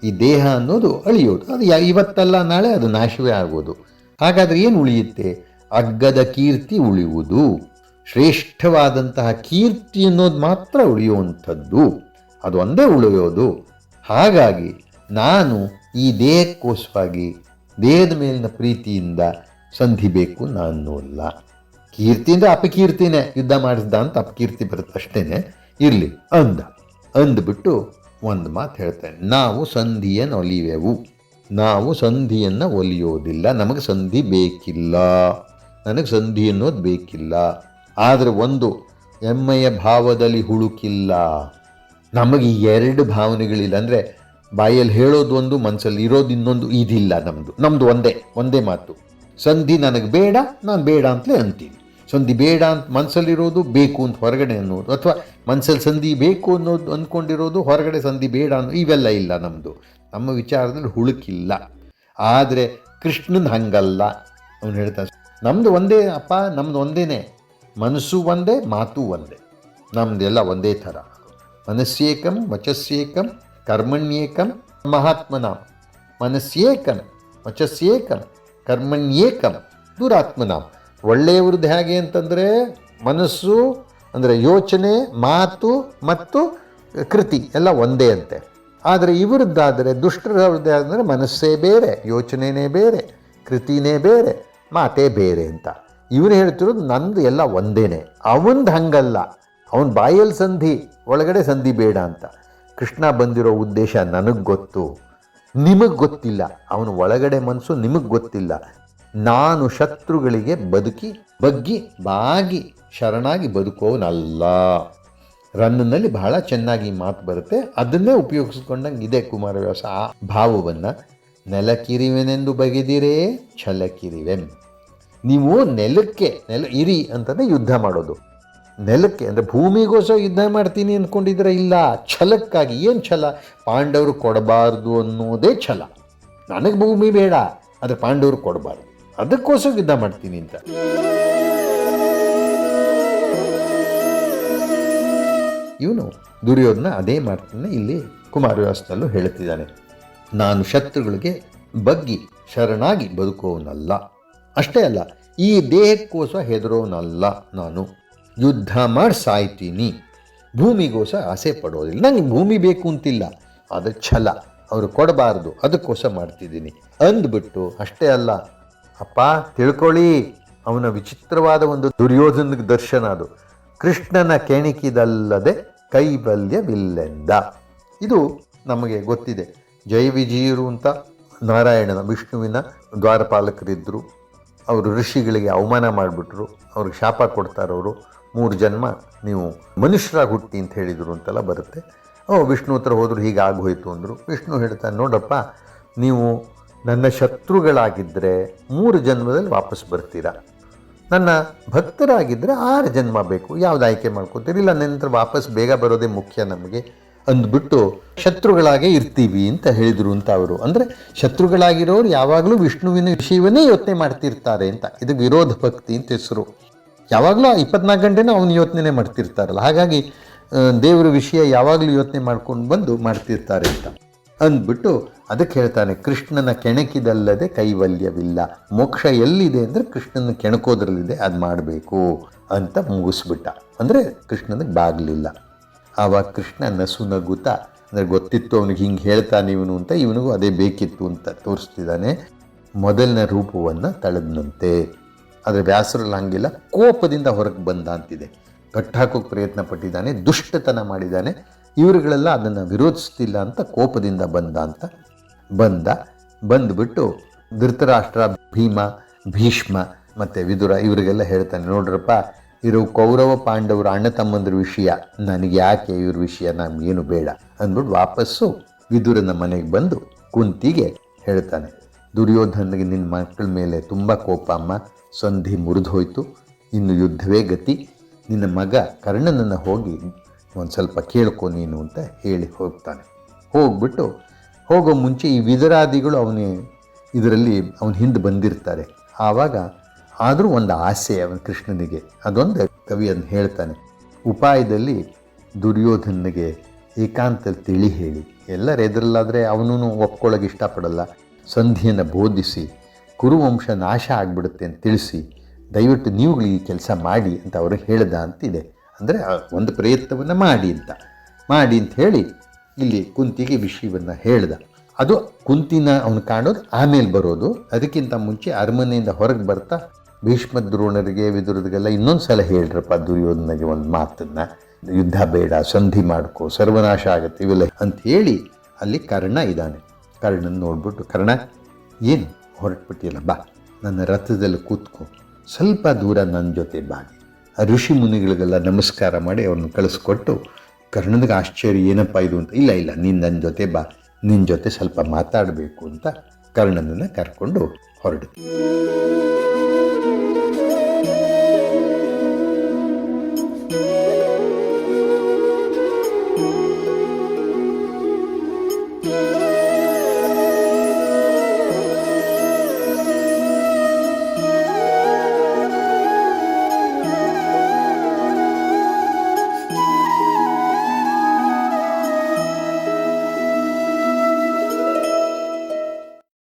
ಈ ದೇಹ ಅನ್ನೋದು ಅಳಿಯೋದು. ಅದು ಇವತ್ತಲ್ಲ ನಾಳೆ ಅದು ನಾಶವೇ ಆಗೋದು. ಹಾಗಾದರೆ ಏನು ಉಳಿಯುತ್ತೆ? ಅಗ್ಗದ ಕೀರ್ತಿ ಉಳಿಯುವುದು. ಶ್ರೇಷ್ಠವಾದಂತಹ ಕೀರ್ತಿ ಅನ್ನೋದು ಮಾತ್ರ ಉಳಿಯುವಂಥದ್ದು, ಅದು ಒಂದೇ ಉಳಿಯೋದು. ಹಾಗಾಗಿ ನಾನು ಈ ದೇಹಕ್ಕೋಸ್ಕರವಾಗಿ, ದೇಹದ ಮೇಲಿನ ಪ್ರೀತಿಯಿಂದ ಸಂಧಿಬೇಕು ನಾನು ಅಲ್ಲ. ಕೀರ್ತಿ ಅಂದರೆ ಅಪಕೀರ್ತಿನೇ, ಯುದ್ಧ ಮಾಡಿಸ್ದ ಅಂತ ಅಪಕೀರ್ತಿ ಬರುತ್ತೆ ಅಷ್ಟೇ. ಇರಲಿ ಅಂದ್ಬಿಟ್ಟು ಒಂದು ಮಾತು ಹೇಳ್ತೇನೆ, ನಾವು ಸಂಧಿಯನ್ನು ಒಲಿವೆವು. ನಾವು ಸಂಧಿಯನ್ನು ಒಲಿಯೋದಿಲ್ಲ, ನಮಗೆ ಸಂಧಿ ಬೇಕಿಲ್ಲ, ನನಗೆ ಸಂಧಿ ಅನ್ನೋದು ಬೇಕಿಲ್ಲ. ಆದರೆ ಒಂದು ಹೆಮ್ಮೆಯ ಭಾವದಲ್ಲಿ ಹುಳುಕಿಲ್ಲ. ನಮಗೆ ಎರಡು ಭಾವನೆಗಳಿಲ್ಲ. ಅಂದರೆ ಬಾಯಲ್ಲಿ ಹೇಳೋದು ಒಂದು, ಮನಸ್ಸಲ್ಲಿ ಇರೋದು ಇನ್ನೊಂದು, ಇದಿಲ್ಲ. ನಮ್ಮದು ಒಂದೇ ಮಾತು. ಸಂಧಿ ನನಗೆ ಬೇಡ, ನಾನು ಬೇಡ ಅಂತಲೇ ಅಂತೀನಿ. ಸಂಧಿ ಬೇಡ ಅಂತ ಮನಸ್ಸಲ್ಲಿರೋದು, ಬೇಕು ಅಂತ ಹೊರಗಡೆ ಅನ್ನೋದು, ಅಥವಾ ಮನಸ್ಸಲ್ಲಿ ಸಂಧಿ ಬೇಕು ಅನ್ನೋದು ಅಂದ್ಕೊಂಡಿರೋದು, ಹೊರಗಡೆ ಸಂಧಿ ಬೇಡ ಅನ್ನೋ, ಇವೆಲ್ಲ ಇಲ್ಲ ನಮ್ಮದು. ನಮ್ಮ ವಿಚಾರದಲ್ಲಿ ಹುಳುಕಿಲ್ಲ. ಆದರೆ ಕೃಷ್ಣನ ಹಂಗಲ್ಲ. ಅವನು ಹೇಳ್ತಾನೆ, ನಮ್ಮದು ಒಂದೇ ಅಪ್ಪ, ನಮ್ಮದು ಒಂದೇ, ಮನಸ್ಸು ಒಂದೇ, ಮಾತು ಒಂದೇ, ನಮ್ಮದೆಲ್ಲ ಒಂದೇ ಥರ. ಮನಸ್ಸೇಕಂ ವಚಸ್ಸೇಕಂ ಕರ್ಮಣ್ಯೇಕಂ ಮಹಾತ್ಮನಾಂ. ಮನಸ್ಸೇಕಂ ವಚಸ್ಸೇಕಂ ಕರ್ಮಣ್ಯೇಕಂ ದುರಾತ್ಮನಾಂ. ಒಳ್ಳೆಯವ್ರದ್ದು ಹೇಗೆ ಅಂತಂದರೆ, ಮನಸ್ಸು ಅಂದರೆ ಯೋಚನೆ, ಮಾತು ಮತ್ತು ಕೃತಿ ಎಲ್ಲ ಒಂದೇ ಅಂತೆ. ಆದರೆ ಇವರದ್ದಾದರೆ, ದುಷ್ಟರವ್ರದ್ದೇ ಅಂದರೆ ಮನಸ್ಸೇ ಬೇರೆ, ಯೋಚನೆಯೇ ಬೇರೆ, ಕೃತಿನೇ ಬೇರೆ, ಮಾತೇ ಬೇರೆ ಅಂತ. ಇವನು ಹೇಳ್ತಿರೋದು ನಂದು ಎಲ್ಲ ಒಂದೇ. ಅವನದು ಹಂಗಲ್ಲ. ಅವನ ಬಾಯಲ್ಲಿ ಸಂಧಿ, ಒಳಗಡೆ ಸಂಧಿ ಬೇಡ ಅಂತ. ಕೃಷ್ಣ ಬಂದಿರೋ ಉದ್ದೇಶ ನನಗೆ ಗೊತ್ತು, ನಿಮಗೆ ಗೊತ್ತಿಲ್ಲ. ಅವನ ಒಳಗಡೆ ಮನಸ್ಸು ನಿಮಗೆ ಗೊತ್ತಿಲ್ಲ. ನಾನು ಶತ್ರುಗಳಿಗೆ ಬಗ್ಗಿ ಬಾಗಿ ಶರಣಾಗಿ ಬದುಕೋನಲ್ಲ. ರನ್ನಲ್ಲಿ ಬಹಳ ಚೆನ್ನಾಗಿ ಮಾತು ಬರುತ್ತೆ, ಅದನ್ನೇ ಉಪಯೋಗಿಸ್ಕೊಂಡಂಗೆ ಇದೆ ಕುಮಾರವ್ಯಾಸ. ಆ ಭಾವವನ್ನು ನೆಲಕಿರಿವೆನೆಂದು ಬಗೆದಿರೇ ಛಲಕಿರಿವೆಂ. ನೀವು ನೆಲ ಇರಿ ಅಂತಂದರೆ ಯುದ್ಧ ಮಾಡೋದು. ನೆಲಕ್ಕೆ ಅಂದರೆ ಭೂಮಿಗೋಸ್ಕರ ಯುದ್ಧ ಮಾಡ್ತೀನಿ ಅಂದ್ಕೊಂಡಿದ್ರೆ ಇಲ್ಲ, ಛಲಕ್ಕಾಗಿ. ಏನು ಛಲ? ಪಾಂಡವರು ಕೊಡಬಾರ್ದು ಅನ್ನೋದೇ ಛಲ. ನನಗೆ ಭೂಮಿ ಬೇಡ, ಆದರೆ ಪಾಂಡವರು ಕೊಡಬಾರ್ದು, ಅದಕ್ಕೋಸ್ಕರ ಯುದ್ಧ ಮಾಡ್ತೀನಿ ಅಂತ. ಇವನು ದುರ್ಯೋಧನ ಅದೇ ಮಾಡ್ತಾನೆ. ಇಲ್ಲಿ ಕುಮಾರವ್ಯಾಸನಲ್ಲೂ ಹೇಳ್ತಿದ್ದಾನೆ, ನಾನು ಶತ್ರುಗಳಿಗೆ ಬಗ್ಗಿ ಶರಣಾಗಿ ಬದುಕೋನಲ್ಲ. ಅಷ್ಟೇ ಅಲ್ಲ, ಈ ದೇಹಕ್ಕೋಸ್ಕರ ಹೆದರೋನಲ್ಲ. ನಾನು ಯುದ್ಧ ಮಾಡಿ ಸಾಯ್ತೀನಿ, ಭೂಮಿಗೋಸ್ಕರ ಆಸೆ ಪಡೋದಿಲ್ಲ. ನನಗೆ ಭೂಮಿ ಬೇಕು ಅಂತಿಲ್ಲ, ಆದರೆ ಛಲ, ಅವರು ಕೊಡಬಾರ್ದು, ಅದಕ್ಕೋಸ್ಕರ ಮಾಡ್ತಿದ್ದೀನಿ ಅಂದ್ಬಿಟ್ಟು. ಅಷ್ಟೇ ಅಲ್ಲ ಅಪ್ಪ, ತಿಳ್ಕೊಳ್ಳಿ, ಅವನ ವಿಚಿತ್ರವಾದ ಒಂದು ದುರ್ಯೋಧನ ದರ್ಶನ ಅದು. ಕೃಷ್ಣನ ಕೆಣಿಕಿದಲ್ಲದೆ ಕೈಬಲ್ಯವಿಲ್ಲೆಂದ. ಇದು ನಮಗೆ ಗೊತ್ತಿದೆ. ಜಯವಿಜಯರು ಅಂತ ನಾರಾಯಣನ ವಿಷ್ಣುವಿನ ದ್ವಾರಪಾಲಕರಿದ್ದರು. ಅವರು ಋಷಿಗಳಿಗೆ ಅವಮಾನ ಮಾಡಿಬಿಟ್ರು. ಅವ್ರಿಗೆ ಶಾಪ ಕೊಡ್ತಾರವರು, 3 ಜನ್ಮ ನೀವು ಮನುಷ್ಯರಾಗಿ ಹುಟ್ಟಿ ಅಂತ ಹೇಳಿದರು ಅಂತೆಲ್ಲ ಬರುತ್ತೆ. ವಿಷ್ಣು ಹತ್ರ ಹೋದರು, ಹೀಗೆ ಆಗೋಯ್ತು ಅಂದರು. ವಿಷ್ಣು ಹೇಳ್ತಾನೆ, ನೋಡ್ರಪ್ಪ, ನೀವು ನನ್ನ ಶತ್ರುಗಳಾಗಿದ್ದರೆ 3 ಜನ್ಮದಲ್ಲಿ ವಾಪಸ್ ಬರ್ತೀರಾ. ನನ್ನ ಭಕ್ತರಾಗಿದ್ದರೆ 6 ಜನ್ಮ ಬೇಕು, ಯಾವ್ದು ಆಯ್ಕೆ ಮಾಡ್ಕೋತೀರಿ. ಇಲ್ಲ, ನಂತರ ವಾಪಸ್ ಬೇಗ ಬರೋದೇ ಮುಖ್ಯ ನಮಗೆ ಅಂದ್ಬಿಟ್ಟು ಶತ್ರುಗಳಾಗೇ ಇರ್ತೀವಿ ಅಂತ ಹೇಳಿದರು ಅಂತ ಅವರು. ಅಂದರೆ ಶತ್ರುಗಳಾಗಿರೋರು ಯಾವಾಗಲೂ ವಿಷ್ಣುವಿನ ವಿಷಯವನ್ನೇ ಯೋಚನೆ ಮಾಡ್ತಿರ್ತಾರೆ ಅಂತ. ಇದಕ್ಕೆ ವಿರೋಧ ಭಕ್ತಿ ಅಂತ ಹೆಸರು. ಯಾವಾಗಲೂ 24 ಗಂಟೆನೂ ಅವನು ಯೋಚನೆ ಮಾಡ್ತಿರ್ತಾರಲ್ಲ, ಹಾಗಾಗಿ ದೇವರ ವಿಷಯ ಯಾವಾಗಲೂ ಯೋಚನೆ ಮಾಡ್ಕೊಂಡು ಬಂದು ಮಾಡ್ತಿರ್ತಾರೆ ಅಂತ ಅಂದ್ಬಿಟ್ಟು ಅದಕ್ಕೆ ಹೇಳ್ತಾನೆ, ಕೃಷ್ಣನ ಕೆಣಕಿದಲ್ಲದೆ ಕೈವಲ್ಯವಿಲ್ಲ. ಮೋಕ್ಷ ಎಲ್ಲಿದೆ ಅಂದರೆ ಕೃಷ್ಣನ ಕೆಣಕೋದ್ರಲ್ಲಿದೆ, ಅದು ಮಾಡಬೇಕು ಅಂತ ಮುಗಿಸ್ಬಿಟ್ಟ. ಅಂದರೆ ಕೃಷ್ಣನಿಗೆ ಬಾಗಲಿಲ್ಲ. ಆವಾಗ ಕೃಷ್ಣ ನಸು ನಗುತ್ತ, ಅಂದರೆ ಗೊತ್ತಿತ್ತು ಅವನಿಗೆ ಹಿಂಗೆ ಹೇಳ್ತಾನೆ ಇವನು ಅಂತ, ಇವನಿಗೂ ಅದೇ ಬೇಕಿತ್ತು ಅಂತ ತೋರಿಸ್ತಿದ್ದಾನೆ. ಮೊದಲನೇ ರೂಪವನ್ನು ತಳೆದನಂತೆ. ಆದರೆ ವ್ಯಾಸರಲ್ಲಿ ಹಂಗಿಲ್ಲ, ಕೋಪದಿಂದ ಹೊರಗೆ ಬಂದ ಅಂತಿದೆ. ಕಟ್ಟಾಕೋಕ್ಕೆ ಪ್ರಯತ್ನ ಪಟ್ಟಿದ್ದಾನೆ, ದುಷ್ಟತನ ಮಾಡಿದ್ದಾನೆ. ಇವರುಗಳೆಲ್ಲ ಅದನ್ನು ವಿರೋಧಿಸ್ತಿಲ್ಲ ಅಂತ ಕೋಪದಿಂದ ಬಂದ ಅಂತ ಬಂದುಬಿಟ್ಟು ಧೃತರಾಷ್ಟ್ರ, ಭೀಮ, ಭೀಷ್ಮ ಮತ್ತು ವಿದುರ ಇವರಿಗೆಲ್ಲ ಹೇಳ್ತಾನೆ, ನೋಡ್ರಪ್ಪ, ಇರೋ ಕೌರವ ಪಾಂಡವರು ಅಣ್ಣ ತಮ್ಮಂದ್ರ ವಿಷಯ ನನಗೆ ಯಾಕೆ, ಇವ್ರ ವಿಷಯ ನಮಗೇನು ಬೇಡ ಅಂದ್ಬಿಟ್ಟು ವಾಪಸ್ಸು ವಿದುರನ ಮನೆಗೆ ಬಂದು ಕುಂತಿಗೆ ಹೇಳ್ತಾನೆ, ದುರ್ಯೋಧನಿಗೆ ನಿನ್ನ ಮಕ್ಕಳ ಮೇಲೆ ತುಂಬ ಕೋಪ ಅಮ್ಮ, ಸಂಧಿ ಮುರಿದು ಹೋಯಿತು, ಇನ್ನು ಯುದ್ಧವೇ ಗತಿ. ನಿನ್ನ ಮಗ ಕರ್ಣನನ್ನು ಹೋಗಿ ಒಂದು ಸ್ವಲ್ಪ ಕೇಳ್ಕೊ ನೀನು ಅಂತ ಹೇಳಿ ಹೋಗ್ತಾನೆ. ಹೋಗ್ಬಿಟ್ಟು ಹೋಗೋ ಮುಂಚೆ ಈ ವಿದುರಾದಿಗಳು ಇದರಲ್ಲಿ ಅವನ ಹಿಂದೆ ಬಂದಿರ್ತಾರೆ. ಆವಾಗ ಆದರೂ ಒಂದು ಆಸೆ ಅವನ ಕೃಷ್ಣನಿಗೆ, ಅದೊಂದು ಕವಿ ಅದನ್ನು ಹೇಳ್ತಾನೆ. ಉಪಾಯದಲ್ಲಿ ದುರ್ಯೋಧನಿಗೆ ಏಕಾಂತ ತಿಳಿ ಹೇಳಿ, ಎಲ್ಲರ ಎದುರಲ್ಲಾದರೆ ಅವನೂ ಒಪ್ಕೊಳ್ಳೋಕೆ ಇಷ್ಟಪಡಲ್ಲ, ಸಂಧಿಯನ್ನು ಬೋಧಿಸಿ ಕುರುವಂಶ ನಾಶ ಆಗಿಬಿಡುತ್ತೆ ಅಂತ ತಿಳಿಸಿ, ದಯವಿಟ್ಟು ನೀವುಗಳು ಈ ಕೆಲಸ ಮಾಡಿ ಅಂತ ಅವರು ಹೇಳ್ದ ಅಂತಿದೆ. ಅಂದರೆ ಒಂದು ಪ್ರಯತ್ನವನ್ನು ಮಾಡಿ ಅಂತ ಹೇಳಿ ಇಲ್ಲಿ ಕುಂತಿಗೆ ವಿಷಯವನ್ನು ಹೇಳ್ದ. ಅದು ಕುಂತಿನ ಅವನು ಕಾಣೋದು ಆಮೇಲೆ ಬರೋದು. ಅದಕ್ಕಿಂತ ಮುಂಚೆ ಅರಮನೆಯಿಂದ ಹೊರಗೆ ಬರ್ತಾ ಭೀಷ್ಮ ದ್ರೋಣರಿಗೆ ವಿದುರರಿಗೆಲ್ಲ ಇನ್ನೊಂದು ಸಲ ಹೇಳ್ರಪ್ಪ ದುರ್ಯೋಧನಿಗೆ ಒಂದು ಮಾತನ್ನು, ಯುದ್ಧ ಬೇಡ, ಸಂಧಿ ಮಾಡ್ಕೋ, ಸರ್ವನಾಶ ಆಗುತ್ತೆ ಇವೆಲ್ಲ ಅಂತ ಹೇಳಿ ಅಲ್ಲಿ ಕರ್ಣ ಇದ್ದಾನೆ. ಕರ್ಣನ ನೋಡ್ಬಿಟ್ಟು, ಕರ್ಣ ಏನು ಹೊರಟ್ಬಿಟ್ಟಿಲ್ಲ, ಬಾ ನನ್ನ ರಥದಲ್ಲಿ ಕೂತ್ಕೊ, ಸ್ವಲ್ಪ ದೂರ ನನ್ನ ಜೊತೆ ಬಾ. ಆ ಋಷಿ ಮುನಿಗಳಿಗೆಲ್ಲ ನಮಸ್ಕಾರ ಮಾಡಿ ಅವ್ರನ್ನ ಕಳಿಸ್ಕೊಟ್ಟು, ಕರ್ಣನಿಗೆ ಆಶ್ಚರ್ಯ, ಏನಪ್ಪ ಇದು ಅಂತ. ಇಲ್ಲ ನೀನು ನನ್ನ ಜೊತೆ ಬಾ, ನಿನ್ನ ಜೊತೆ ಸ್ವಲ್ಪ ಮಾತಾಡಬೇಕು ಅಂತ ಕರ್ಣನನ್ನು ಕರ್ಕೊಂಡು ಹೊರಡು.